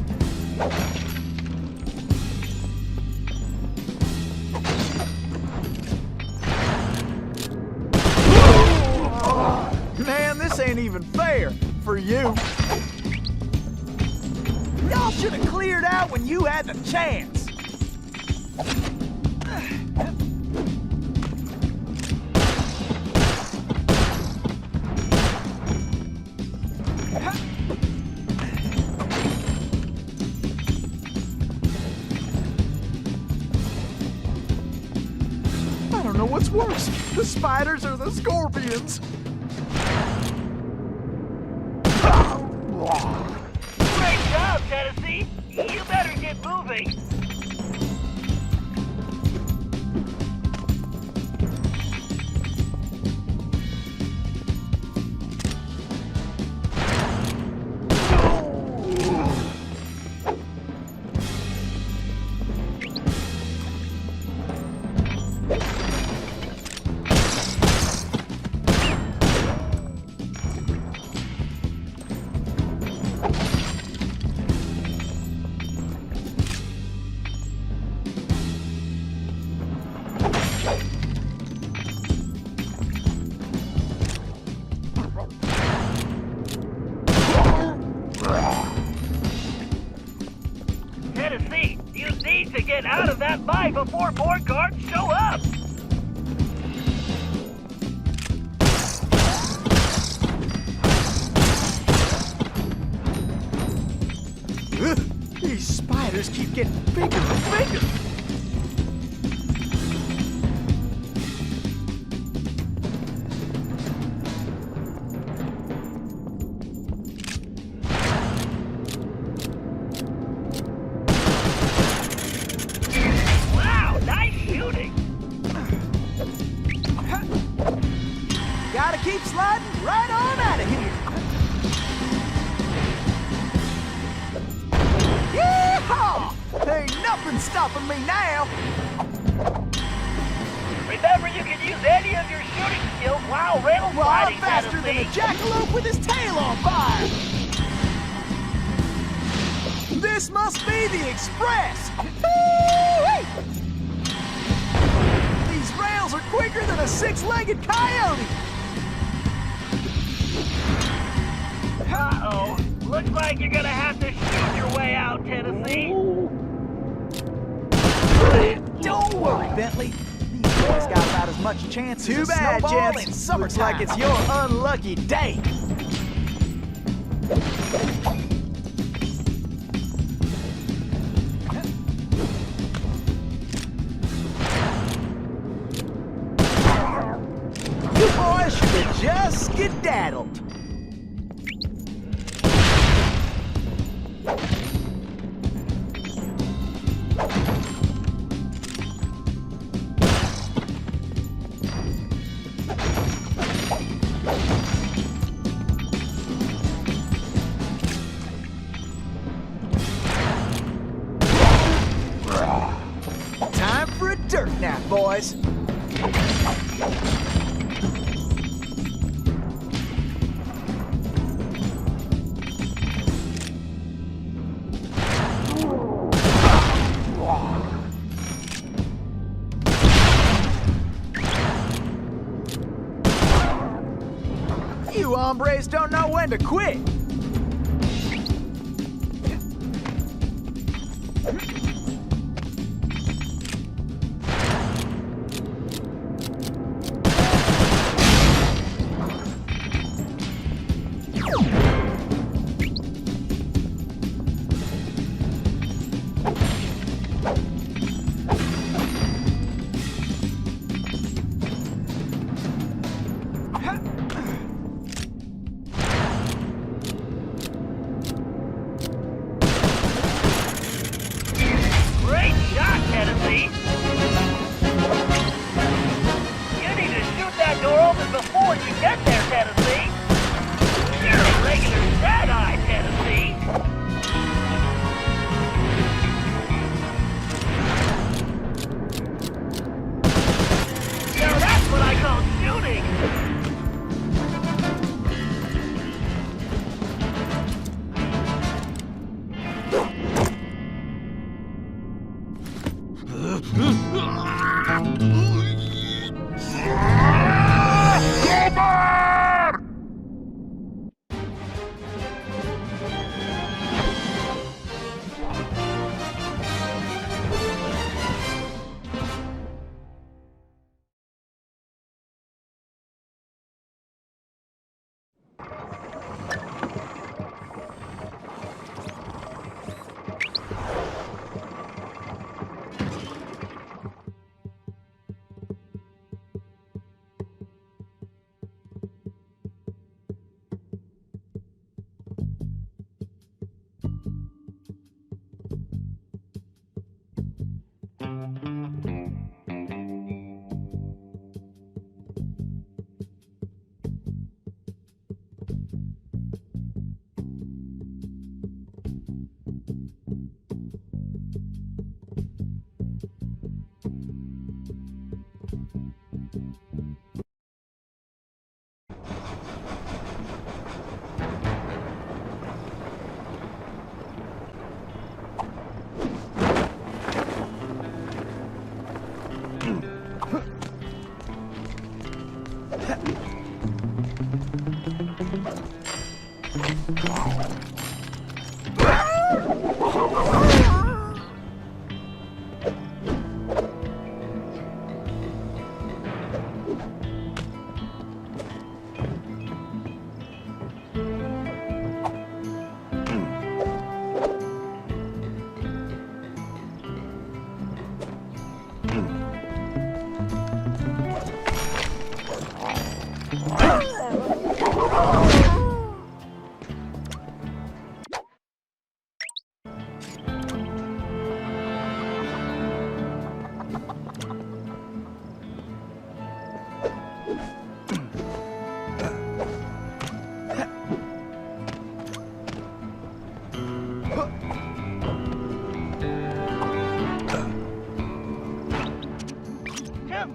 Man, this ain't even fair for you. Y'all should have cleared out when you had the chance. I don't know what's worse, the spiders or the scorpions. Great job, Tennessee! You better get moving! Tennessee, you need to get out of that mine before more guards show up! These spiders keep getting bigger and bigger. Wow, nice shooting! Gotta keep sliding right on out of here. Yeehaw! Ain't nothing stopping me now. Remember, you can use any of your shooting skills while rail Well, I'm sliding, faster than a Tennessee. jackalope with his tail on fire. This must be the express. Woo-wee! These rails are quicker than a six-legged coyote. Uh-oh. Looks like you're gonna have to shoot your way out, Tennessee. Don't worry, Bentley. These boys got about as much chance as a snowball in summertime. Looks like it's your unlucky day. You boys should have just skedaddled. Time for a dirt nap, boys. You hombres don't know when to quit.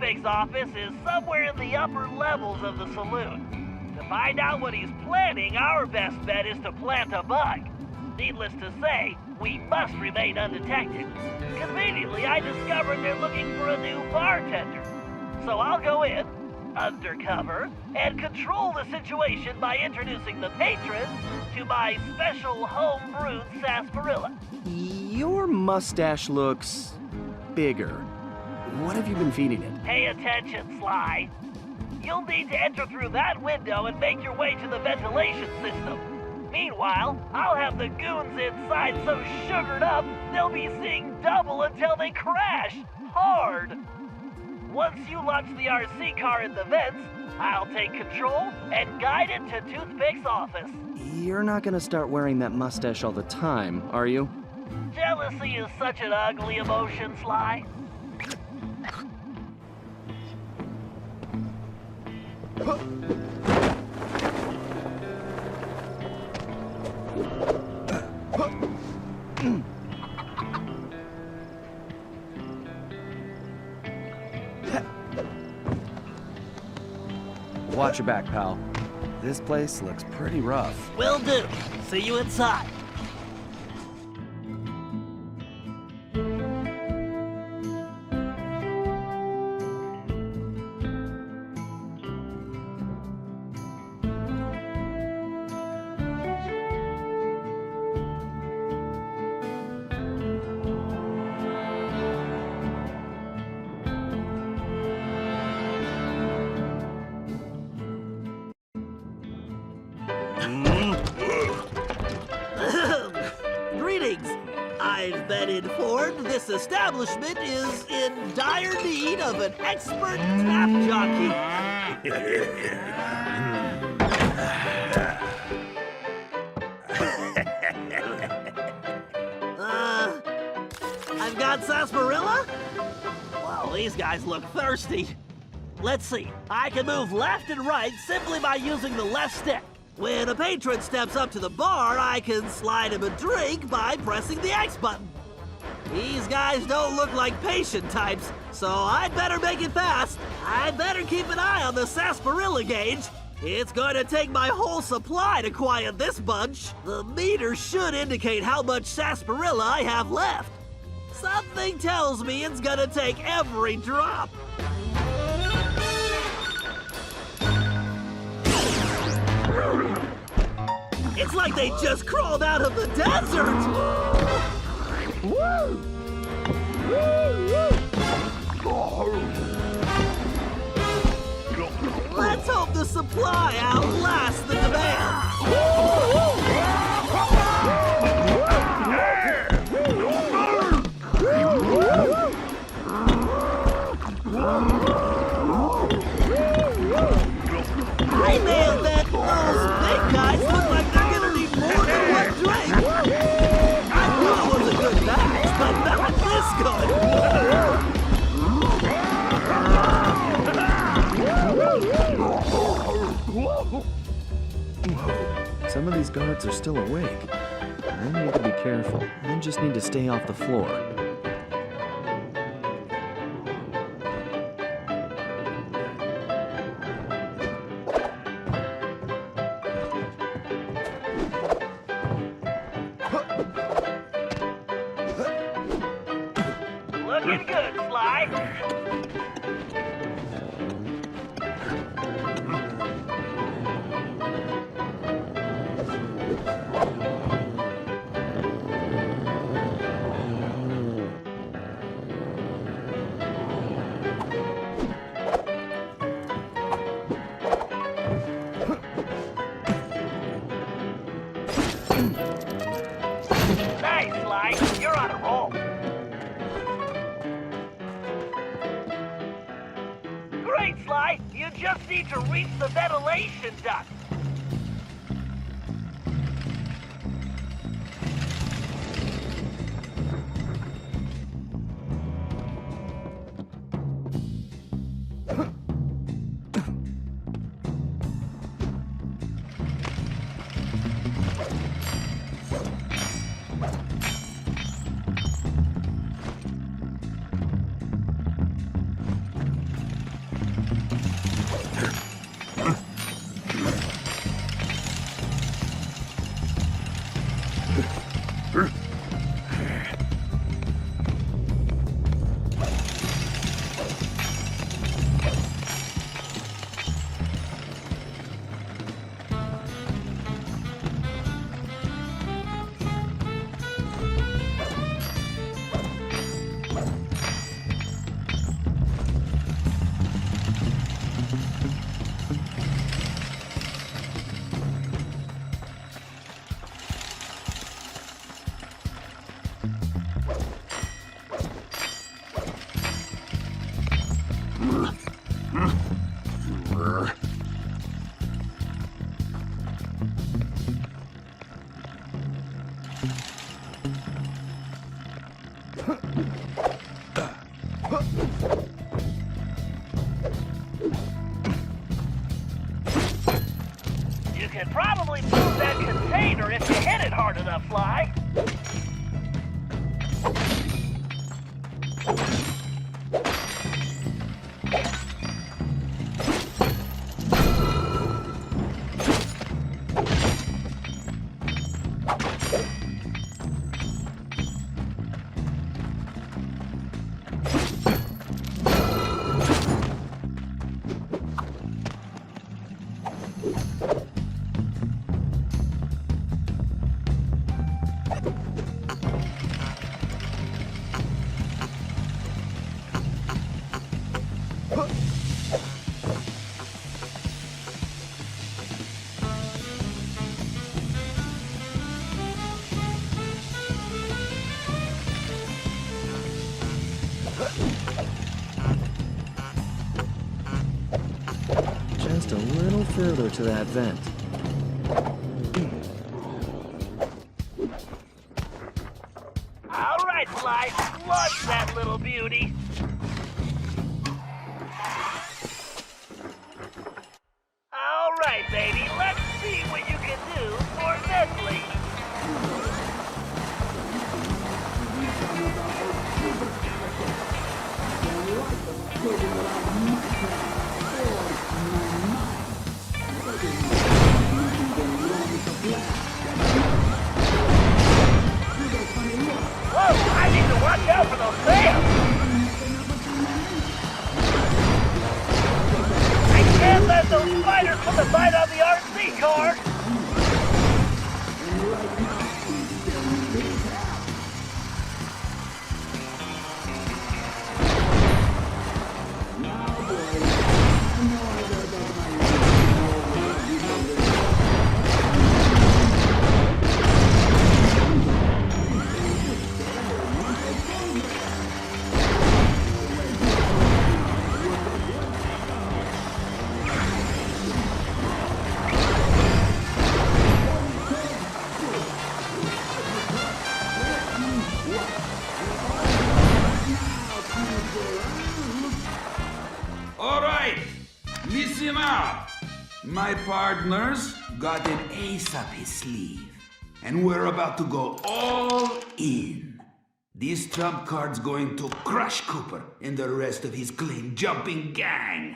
Toothpick's office is somewhere in the upper levels of the saloon. To find out what he's planning, our best bet is to plant a bug. Needless to say, we must remain undetected. Conveniently, I discovered they're looking for a new bartender. So I'll go in, undercover, and control the situation by introducing the patrons to my special home-brewed sarsaparilla. Your mustache looks bigger. What have you been feeding it? Pay attention, Sly. You'll need to enter through that window and make your way to the ventilation system. Meanwhile, I'll have the goons inside so sugared up, they'll be seeing double until they crash hard. Once you launch the RC car in the vents, I'll take control and guide it to Toothpick's office. You're not gonna start wearing that mustache all the time, are you? Jealousy is such an ugly emotion, Sly. Watch your back, pal. This place looks pretty rough. Will do. See you inside. Greetings. I've been informed this establishment is in dire need of an expert tap jockey. I've got sarsaparilla? Well, these guys look thirsty. Let's see. I can move left and right simply by using the left stick. When a patron steps up to the bar, I can slide him a drink by pressing the X button. These guys don't look like patient types, so I'd better make it fast. I'd better keep an eye on the sarsaparilla gauge. It's going to take my whole supply to quiet this bunch. The meter should indicate how much sarsaparilla I have left. Something tells me it's gonna take every drop. It's like they just crawled out of the desert! Woo! Let's hope the supply outlasts the demand! I nailed that! Those big guys look like they're gonna need more than one drink! I knew it was a good batch, but not Whoa. Some of these guards are still awake. I need to be careful. I just need to stay off the floor. looking good, Sly. Nice, Sly. You're on a roll. Great, Sly. You just need to reach the ventilation duct. You can probably move that container if you hit it hard enough, Fly. Just a little further to that vent. All right, Fly. Flush that little beauty. All right, baby. Let's see what you can do for Nestle. Whoa, I need to watch out for those sails. I can't let those spiders put the bite on the RC car. All right, listen up. My partners got an ace up his sleeve, and we're about to go all in. This trump card's going to crush Cooper and the rest of his claim-jumping gang.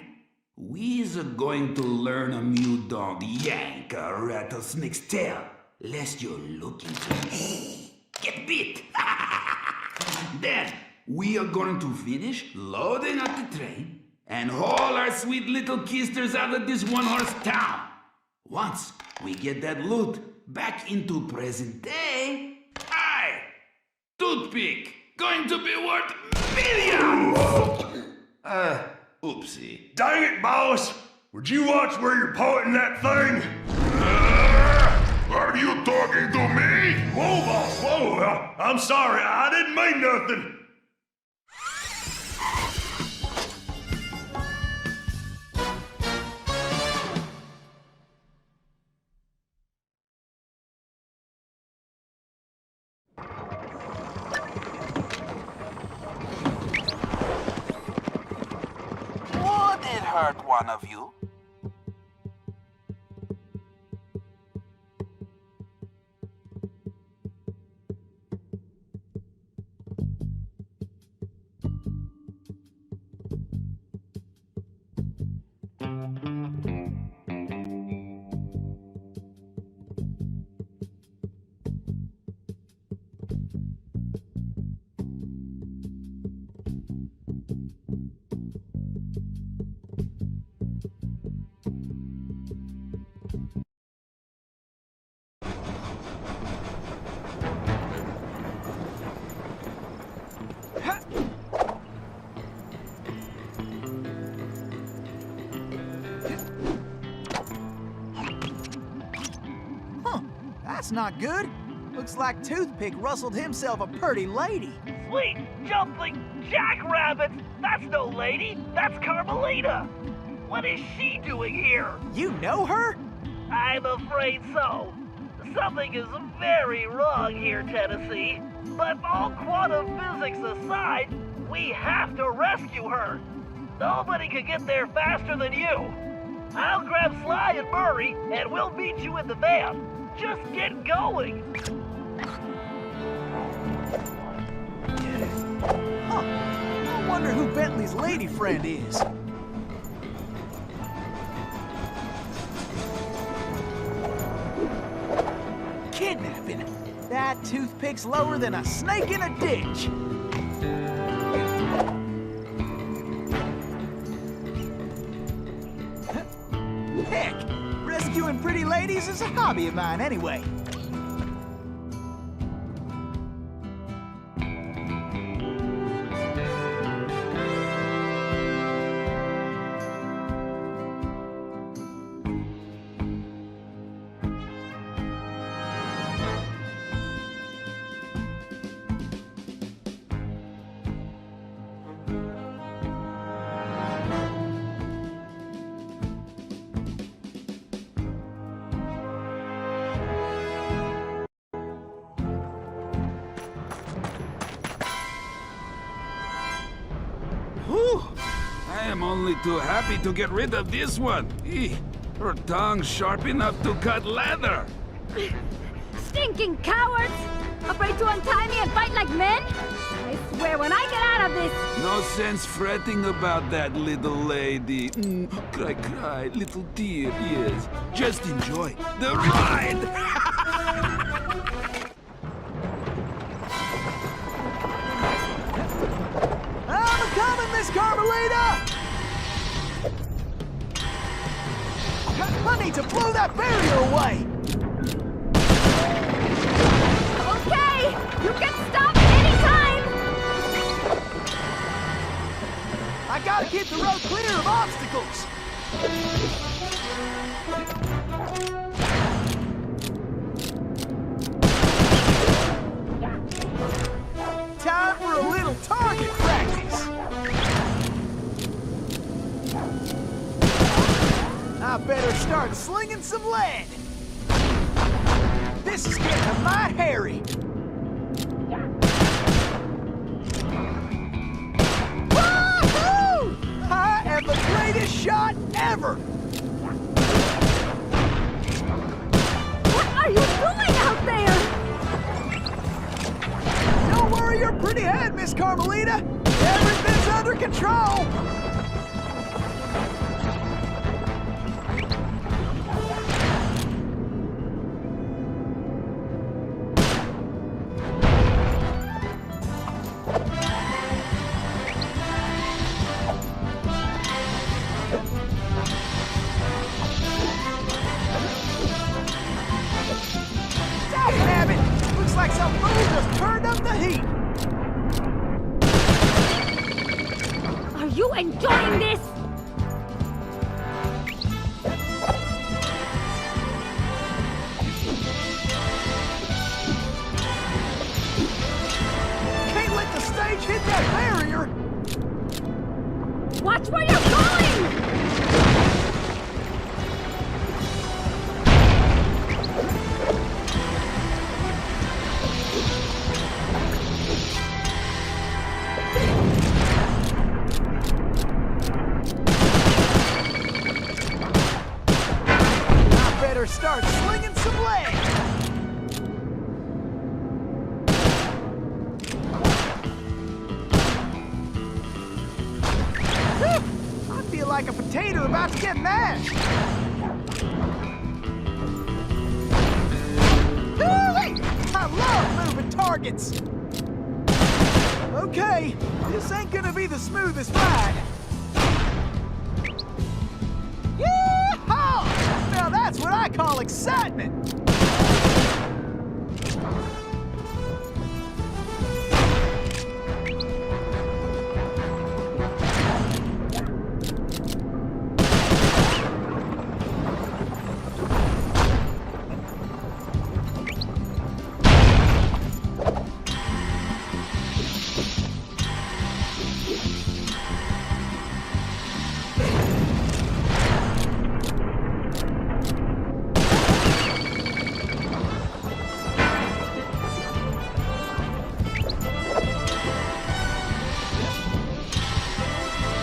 We's going to learn a mute dog yank a rattlesnake's tail, lest you're looking to get bit. Then we are going to finish loading up the train and haul our sweet little kisters out of this one-horse town. Once we get that loot back into present day, Toothpick, going to be worth millions! Oopsie. Dang it, boss! Would you watch where you're pointing that thing? Are you talking to me? Whoa, boss, whoa! I'm sorry, I didn't mean nothing. Would it hurt one of you? That's not good. Looks like Toothpick rustled himself a pretty lady. Sweet jumping jackrabbits! That's no lady, that's Carmelita! What is she doing here? You know her? I'm afraid so. Something is very wrong here, Tennessee. But all quantum physics aside, we have to rescue her. Nobody can get there faster than you. I'll grab Sly and Murray, and we'll meet you in the van. Just get going. Huh. I wonder who Bentley's lady friend is. Kidnapping. That Toothpick's lower than a snake in a ditch. Heck, rescuing pretty ladies is a hobby of mine anyway. Whew! I am only too happy to get rid of this one. Her tongue's sharp enough to cut leather. Stinking cowards! Afraid to untie me and fight like men? I swear when I get out of this... No sense fretting about that, little lady. Cry, cry, little dear, yes. Just enjoy the ride! I'm coming, Miss Carmelita! I need to blow that barrier away! Okay! You can stop anytime! I gotta keep the road clear of obstacles! Time for a little target practice! I better start slinging some lead! This is getting a mite hairy! Woo-hoo! I am the greatest shot ever! What are you doing out there? Don't worry your pretty head, Miss Carmelita! Everything's under control! enjoying this? Can't let the stage hit that barrier! Watch where you're going! I better start slinging some legs! I feel like a potato about to get mashed! Woo-wee! I love moving targets! Okay, this ain't gonna be the smoothest ride. Yee-haw! Now that's what I call excitement!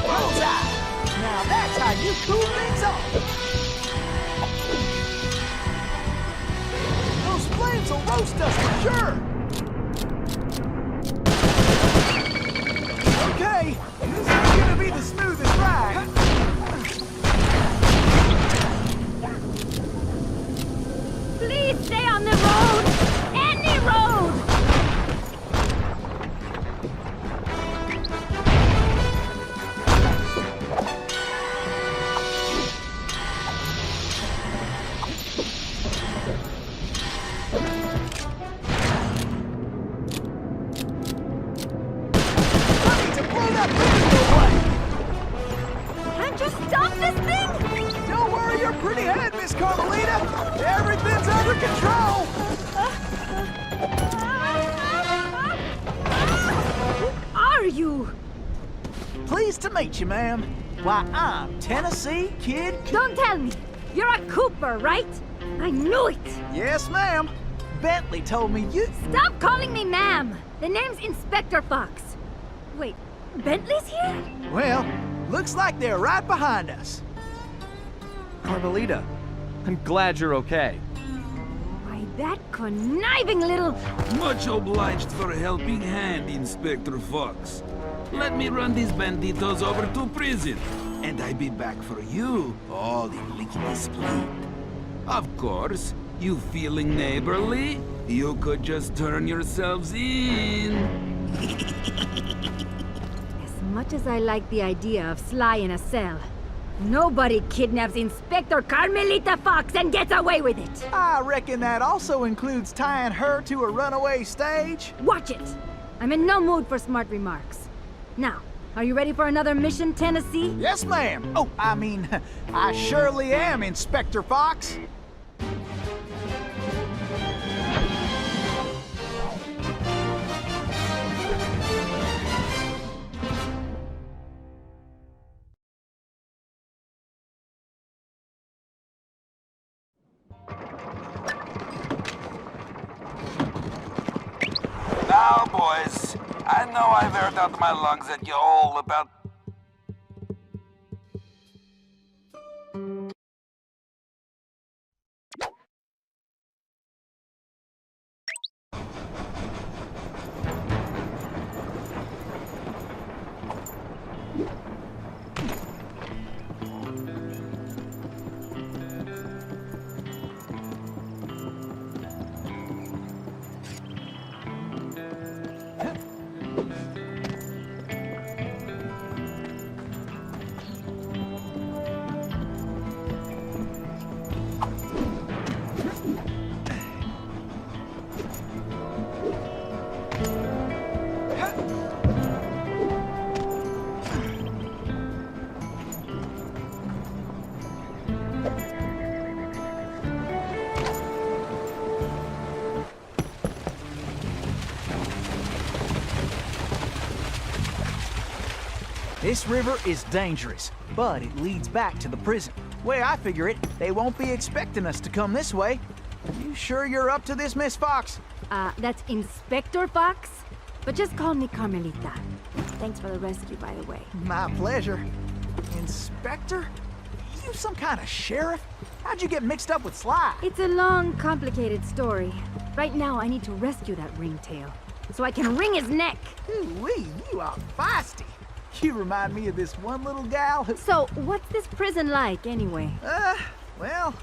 Bullseye! Now that's how you cool things off! Those flames will roast us for sure! Okay, this is gonna be the smoothest ride! Please stay on the road! Any road! I need to blow that barrier away! Can't you stop this thing? Don't worry your pretty head, Miss Carmelita! Everything's under control! Who are you? Pleased to meet you, ma'am. Why, I'm Tennessee Kid. Don't tell me. You're a Cooper, right? I knew it. Yes, ma'am. Bentley told me you... Stop calling me ma'am. The name's Inspector Fox. Wait, Bentley's here? Well, looks like they're right behind us. Carmelita, I'm glad you're okay. Why, that conniving little... Much obliged for a helping hand, Inspector Fox. Let me run these banditos over to prison, and I be back for you, all in lickety split. Of course, you feeling neighborly? You could just turn yourselves in. As much as I like the idea of Sly in a cell, nobody kidnaps Inspector Carmelita Fox and gets away with it. I reckon that also includes tying her to a runaway stage. Watch it. I'm in no mood for smart remarks. Now, are you ready for another mission, Tennessee? Yes, ma'am. Oh, I mean, I surely am, Inspector Fox. Now, boys, I know I've aired out my lungs at you all about... This river is dangerous, but it leads back to the prison. Way I figure it, they won't be expecting us to come this way. You sure you're up to this, Miss Fox? That's Inspector Fox? But just call me Carmelita. Thanks for the rescue, by the way. My pleasure. Inspector? You some kind of sheriff? How'd you get mixed up with Sly? It's a long, complicated story. Right now, I need to rescue that ringtail, so I can wring his neck. Ooh-wee, you are feisty. You remind me of this one little gal who... So, what's this prison like, anyway? Well,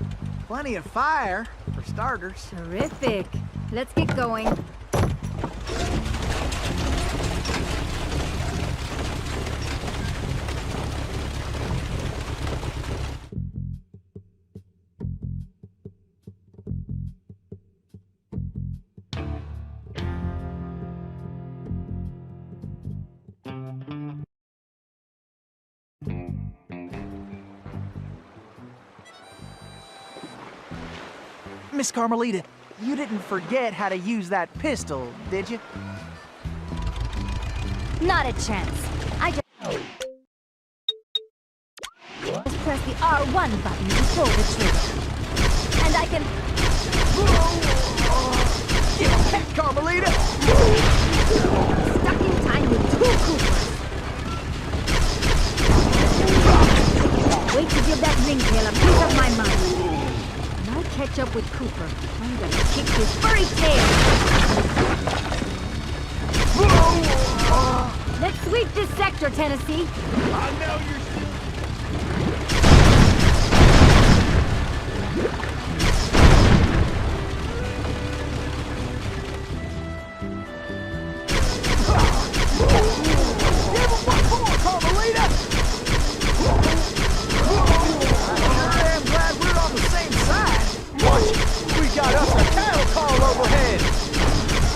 plenty of fire, for starters. Terrific. Let's get going. Miss Carmelita, you didn't forget how to use that pistol, did you? Not a chance. I just press the R1 button to pull the trigger. And I can... Get back, Carmelita! Stuck in time with 2 Coopers. Wait to give that ringtail a piece of my mind. When I catch up with Cooper, I'm gonna kick his furry tail. Let's sweep this sector, Tennessee. I know you're still... Give him one more, Carmelita! I sure am glad we're on the same side. Watch, we got us a cattle call overhead. I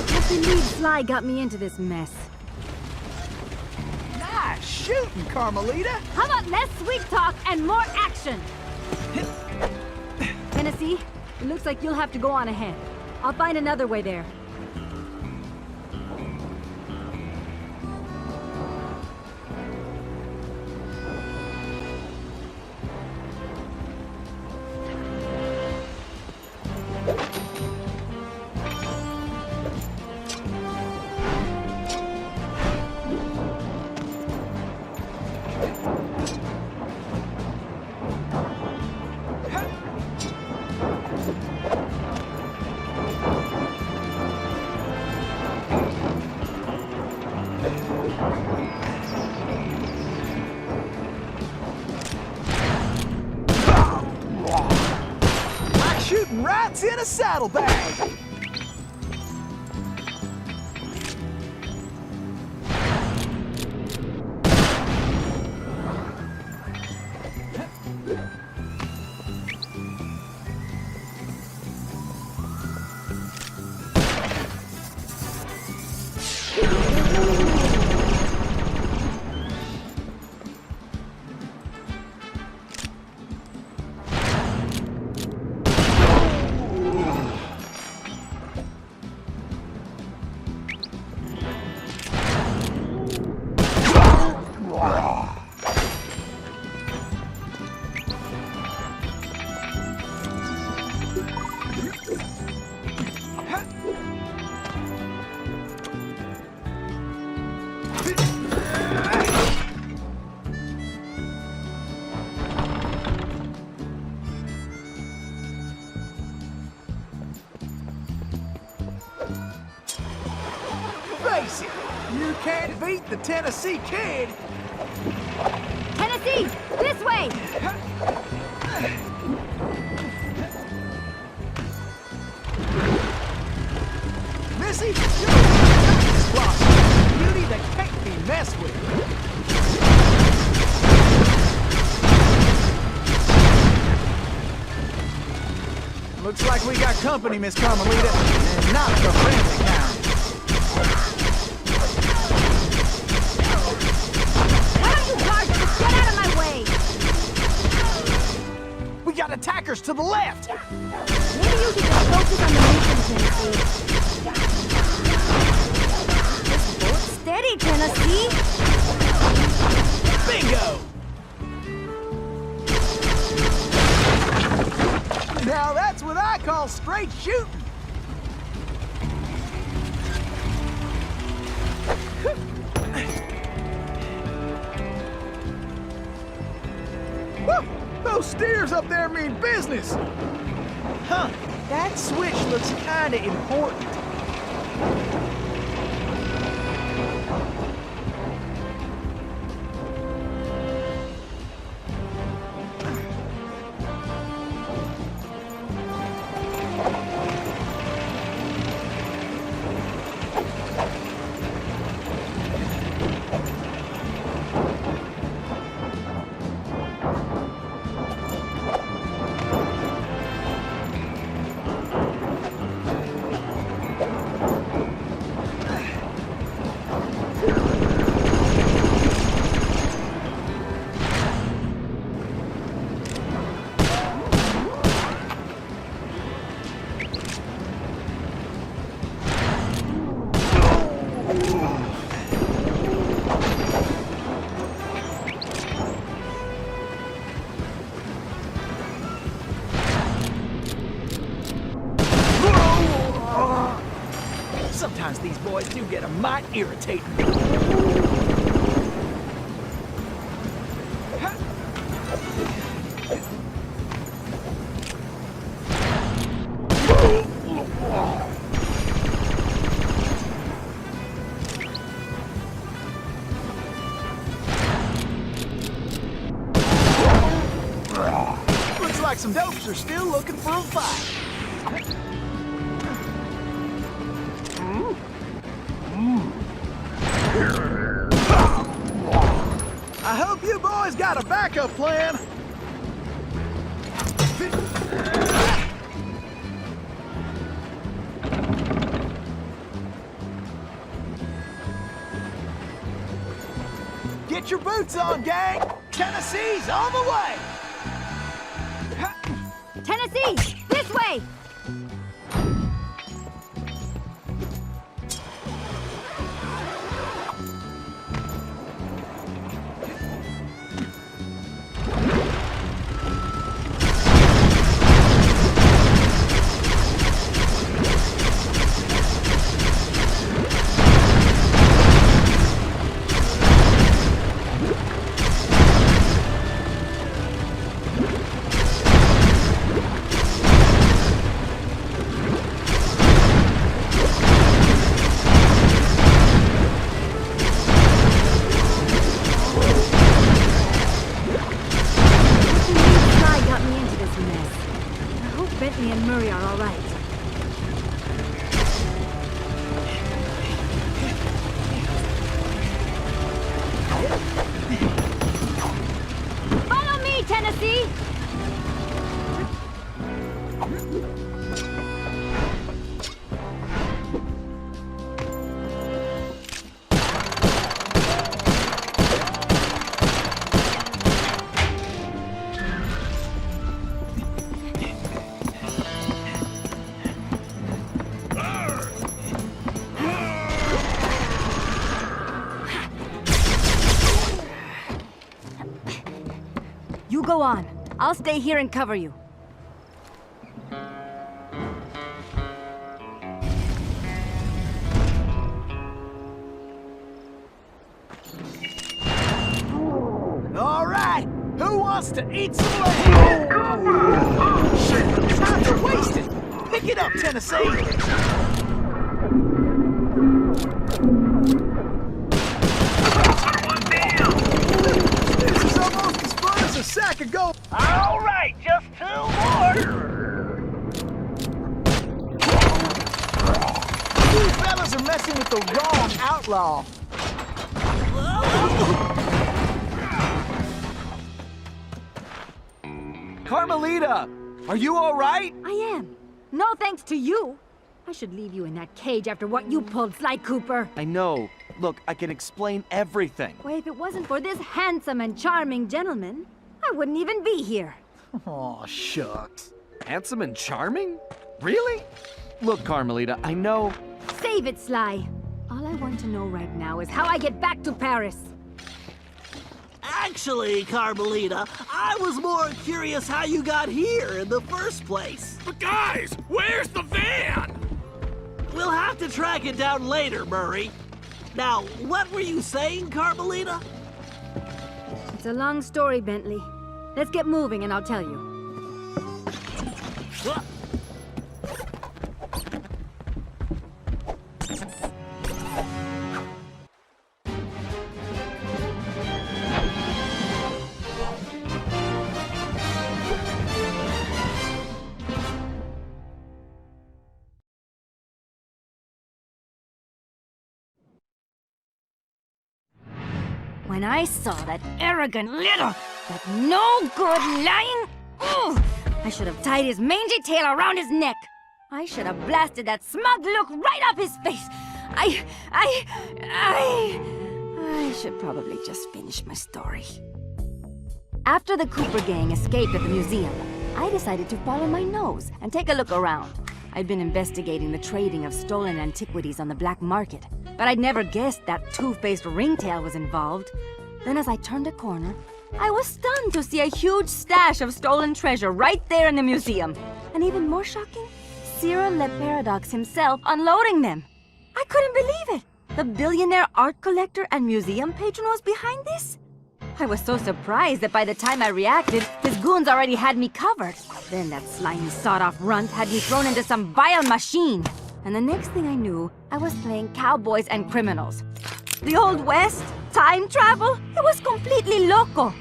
can't believe Sly got me into this mess. Nice shooting, Carmelita. How about less sweet talk and more action? Tennessee, it looks like you'll have to go on ahead. I'll find another way there. My shooting right's in a saddlebag. Face it, you can't beat the Tennessee Kid. Tennessee, this way! Missy, you're a block. Beauty that can't be messed with. Looks like we got company, Miss Carmelita, and not the friendly kind. Why don't you guards just get out of my way? We got attackers to the left. Maybe you should just focus on the mission, Tennessee. Just hold steady, Tennessee. Bingo! Now that's what I call straight shooting. Woo! Those steers up there mean business. Huh, that switch looks kinda important. Sometimes these boys do get a mite irritating. Looks like some dopes are still looking for a fight. I hope you boys got a backup plan. Get your boots on, gang. Tennessee's on the way. Tennessee, this way! Bentley and Murray are all right. Follow me, Tennessee! You go on. I'll stay here and cover you. All right, who wants to eat some leg? Oh, shit, time to waste it. Pick it up, Tennessee. This is almost as fun as a sack of gold. All right, just 2 more. You fellas are messing with the wrong outlaw. Carmelita, are you all right? I am. No thanks to you. I should leave you in that cage after what you pulled, Sly Cooper. I know. Look, I can explain everything. Why, if it wasn't for this handsome and charming gentleman, I wouldn't even be here. Aw, shucks. Handsome and charming? Really? Look, Carmelita, I know... Save it, Sly. All I want to know right now is how I get back to Paris. Actually, Carmelita, I was more curious how you got here in the first place. But guys, where's the van? We'll have to track it down later, Murray. Now, what were you saying, Carmelita? It's a long story, Bentley. Let's get moving and I'll tell you. When I saw that arrogant little, that no-good lying... Ugh, I should have tied his mangy tail around his neck. I should have blasted that smug look right up his face. I should probably just finish my story. After the Cooper gang escaped at the museum, I decided to follow my nose and take a look around. I'd been investigating the trading of stolen antiquities on the black market, but I'd never guessed that two-faced ringtail was involved. Then as I turned a corner, I was stunned to see a huge stash of stolen treasure right there in the museum. And even more shocking, Cyril Le Paradox himself unloading them. I couldn't believe it! The billionaire art collector and museum patron was behind this? I was so surprised that by the time I reacted, his goons already had me covered. Then that slimy sawed-off runt had me thrown into some vile machine. And the next thing I knew, I was playing cowboys and criminals. The Old West? Time travel? It was completely loco.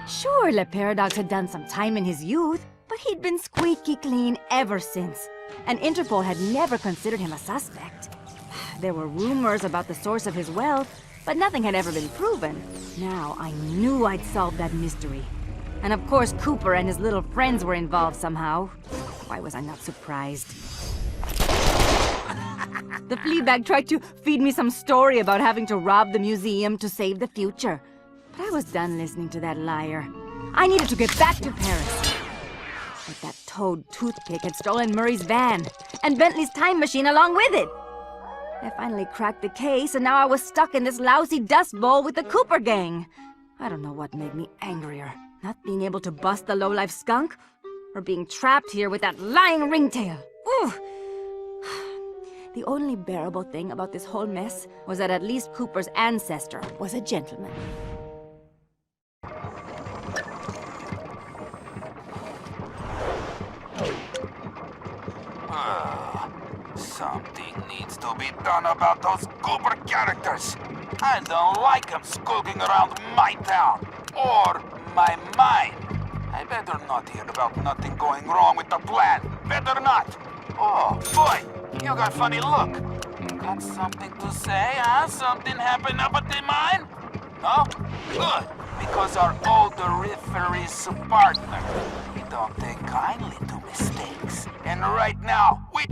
Sure, Le Paradox had done some time in his youth, but he'd been squeaky clean ever since. And Interpol had never considered him a suspect. There were rumors about the source of his wealth, but nothing had ever been proven. Now I knew I'd solved that mystery. And of course Cooper and his little friends were involved somehow. Why was I not surprised? The Fleabag tried to feed me some story about having to rob the museum to save the future. But I was done listening to that liar. I needed to get back to Paris. But that toad toothpick had stolen Murray's van, and Bentley's time machine along with it. I finally cracked the case, and now I was stuck in this lousy dust bowl with the Cooper gang. I don't know what made me angrier. Not being able to bust the lowlife skunk, or being trapped here with that lying ringtail. Ooh! The only bearable thing about this whole mess was that at least Cooper's ancestor was a gentleman. Something needs to be done about those Cooper characters. I don't like them skulking around my town, or my mind. I better not hear about nothing going wrong with the plan. Better not. Oh, boy, you got a funny look. Got something to say, huh? Something happened up at the mine? No? Good, because our odoriferous partner, we don't take kindly to mistakes. And right now, we...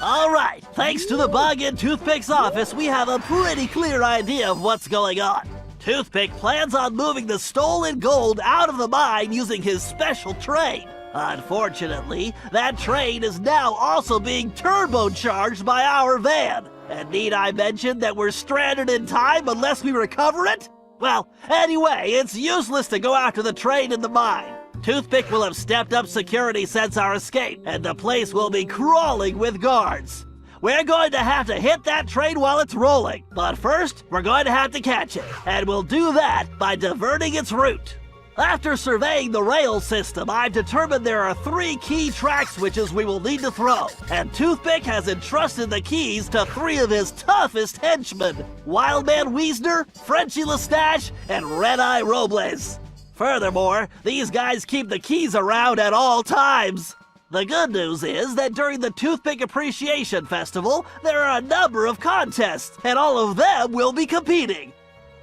All right, thanks to the bug in Toothpick's office, we have a pretty clear idea of what's going on. Toothpick plans on moving the stolen gold out of the mine using his special train. Unfortunately, that train is now also being turbocharged by our van. And need I mention that we're stranded in time unless we recover it? Well, anyway, it's useless to go after the train in the mine. Toothpick will have stepped up security since our escape, and the place will be crawling with guards. We're going to have to hit that train while it's rolling, but first, we're going to have to catch it, and we'll do that by diverting its route. After surveying the rail system, I've determined there are 3 key track switches we will need to throw, and Toothpick has entrusted the keys to 3 of his toughest henchmen, Wildman Wiesner, Frenchie Lestage, and Red-Eye Robles. Furthermore, these guys keep the keys around at all times. The good news is that during the Toothpick Appreciation Festival, there are a number of contests, and all of them will be competing.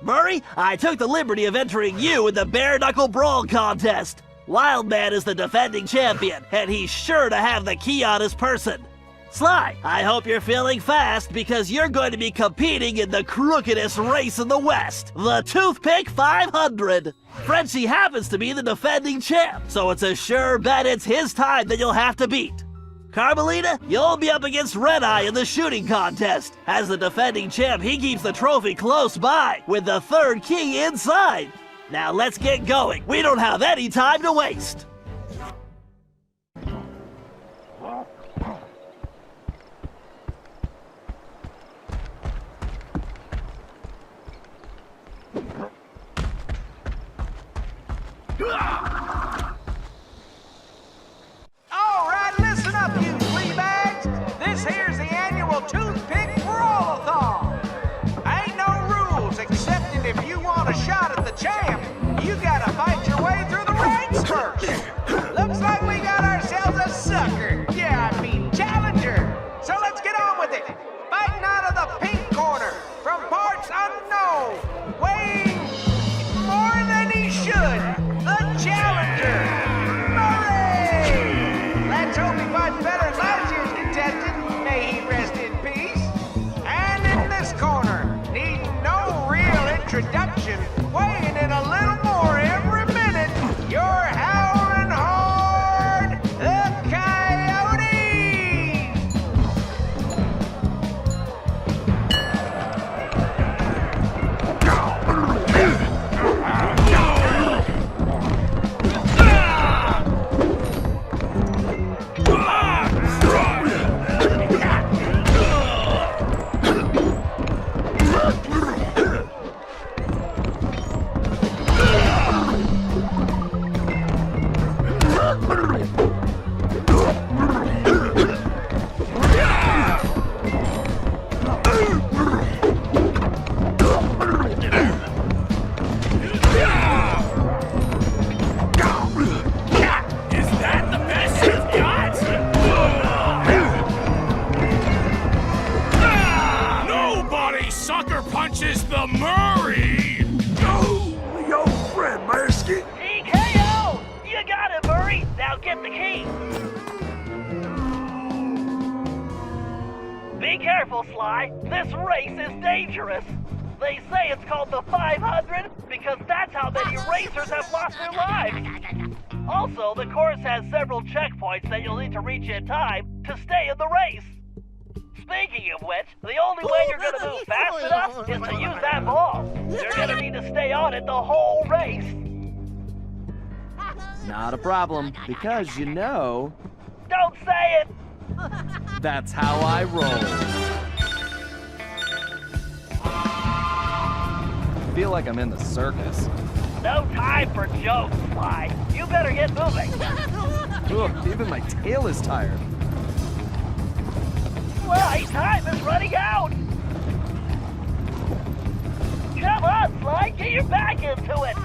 Murray, I took the liberty of entering you in the Bare Knuckle Brawl contest. Wildman is the defending champion, and he's sure to have the key on his person. Sly, I hope you're feeling fast because you're going to be competing in the crookedest race in the West, the Toothpick 500. Frenchie happens to be the defending champ, so it's a sure bet it's his time that you'll have to beat. Carmelita, you'll be up against Red-Eye in the shooting contest. As the defending champ, he keeps the trophy close by, with the 3rd key inside. Now let's get going. We don't have any time to waste. All right, listen up, you flea bags. This here's the annual Toothpick Brawl-a-thon. Ain't no rules, except that if you want a shot at the champ, you gotta fight your way through the ranks first. Looks like we got ourselves a sucker. Yeah, I mean challenger. So let's get on with it. Fighting out of the pink corner, from parts unknown, weighing more than he should, the challenger, Murray! Let's hope he fights better than last year's contestant. May he rest in peace. And in this corner, needing no real introduction, weighing in a little more every minute, you're howling hard, the Coyote! Nobody sucker punches the Murray! Oh, your friend, Mersky. TKO! You got it, Murray. Now get the key. Be careful, Sly. This race is dangerous. They say it's called the 500 because that's how many racers have lost their lives. Also, the course has several checkpoints that you'll need to reach in time to stay in the race. Speaking of which, the only way you're gonna move fast enough is to use that ball. You're gonna need to stay on it the whole race. Not a problem, because you know, Don't say it! that's how I roll. I feel like I'm in the circus. No time for jokes, Sly. You better get moving. Ugh, even my tail is tired. Sly, time is running out! Come on, Sly, get your back into it!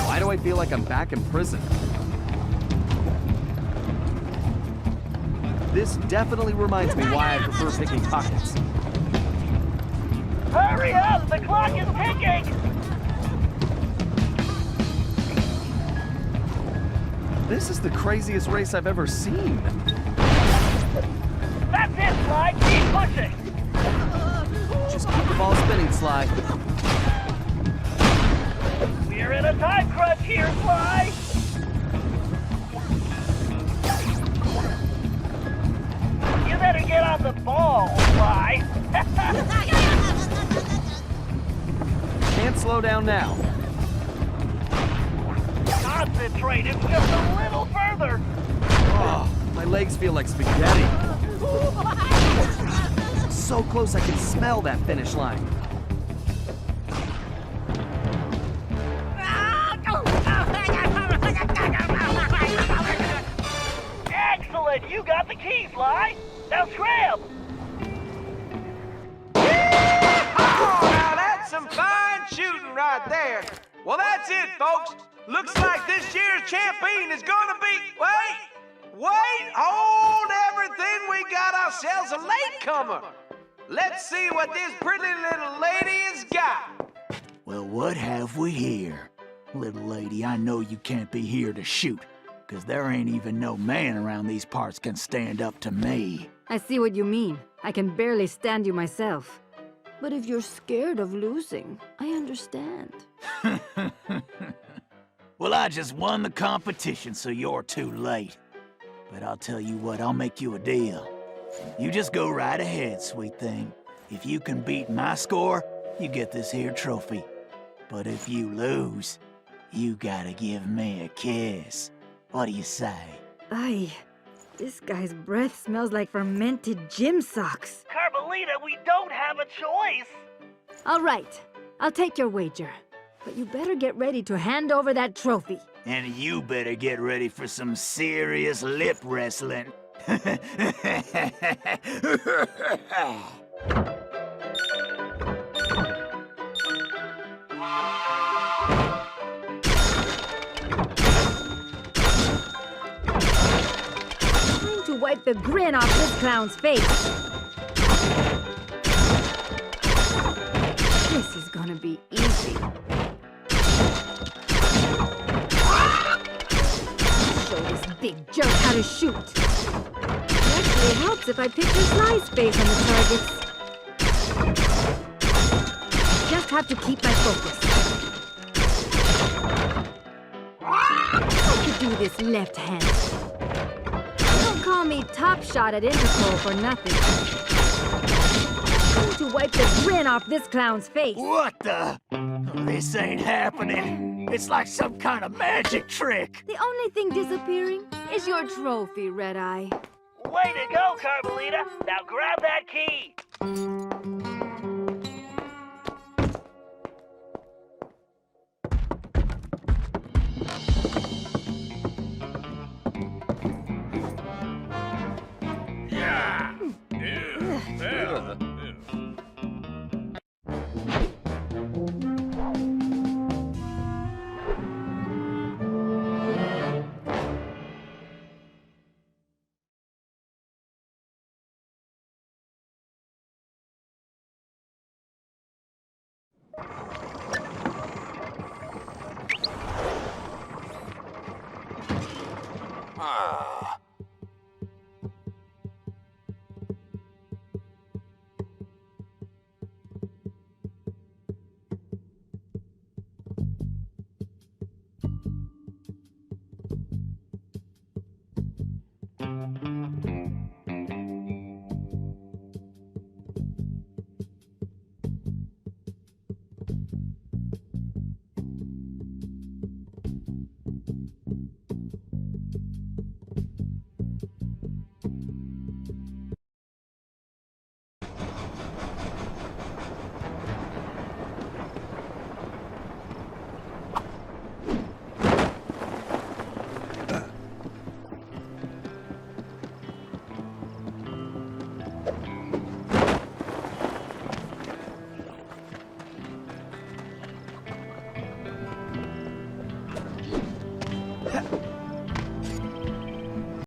Why do I feel like I'm back in prison? This definitely reminds me why I prefer picking pockets. Hurry up, the clock is ticking! This is the craziest race I've ever seen. That's it, Sly, keep pushing! Just keep the ball spinning, Sly. We're in a time crunch here, Sly! You better get on the ball, Sly! Can't slow down now. Concentrate, it's just a little further. Oh, my legs feel like spaghetti. So close I can smell that finish line. Excellent, you got the keys, Sly. Now scram. Oh, now that's some fine shooting right there. Well, that's it, folks. Looks like this year's champion is gonna be... Wait, hold everything. We got ourselves a latecomer. Let's see what this pretty little lady has got. Well, what have we here? Little lady, I know you can't be here to shoot, 'cause there ain't even no man around these parts can stand up to me. I see what you mean. I can barely stand you myself. But if you're scared of losing, I understand. Well, I just won the competition, so you're too late. But I'll tell you what, I'll make you a deal. You just go right ahead, sweet thing. If you can beat my score, you get this here trophy. But if you lose, you gotta give me a kiss. What do you say? Aye, this guy's breath smells like fermented gym socks. Carmelita, we don't have a choice. All right, I'll take your wager. But you better get ready to hand over that trophy. And you better get ready for some serious lip wrestling. Trying to wipe the grin off this clown's face. This is gonna be easy. Show this big jerk how to shoot. It actually helps if I picture Sly's face on the targets. Just have to keep my focus. I could do this left-handed. Don't call me top shot at Interpol for nothing. I'm going to wipe the grin off this clown's face. What the? Oh, this ain't happening. It's like some kind of magic trick. The only thing disappearing is your trophy, Red Eye. Way to go, Carmelita. Now grab that key.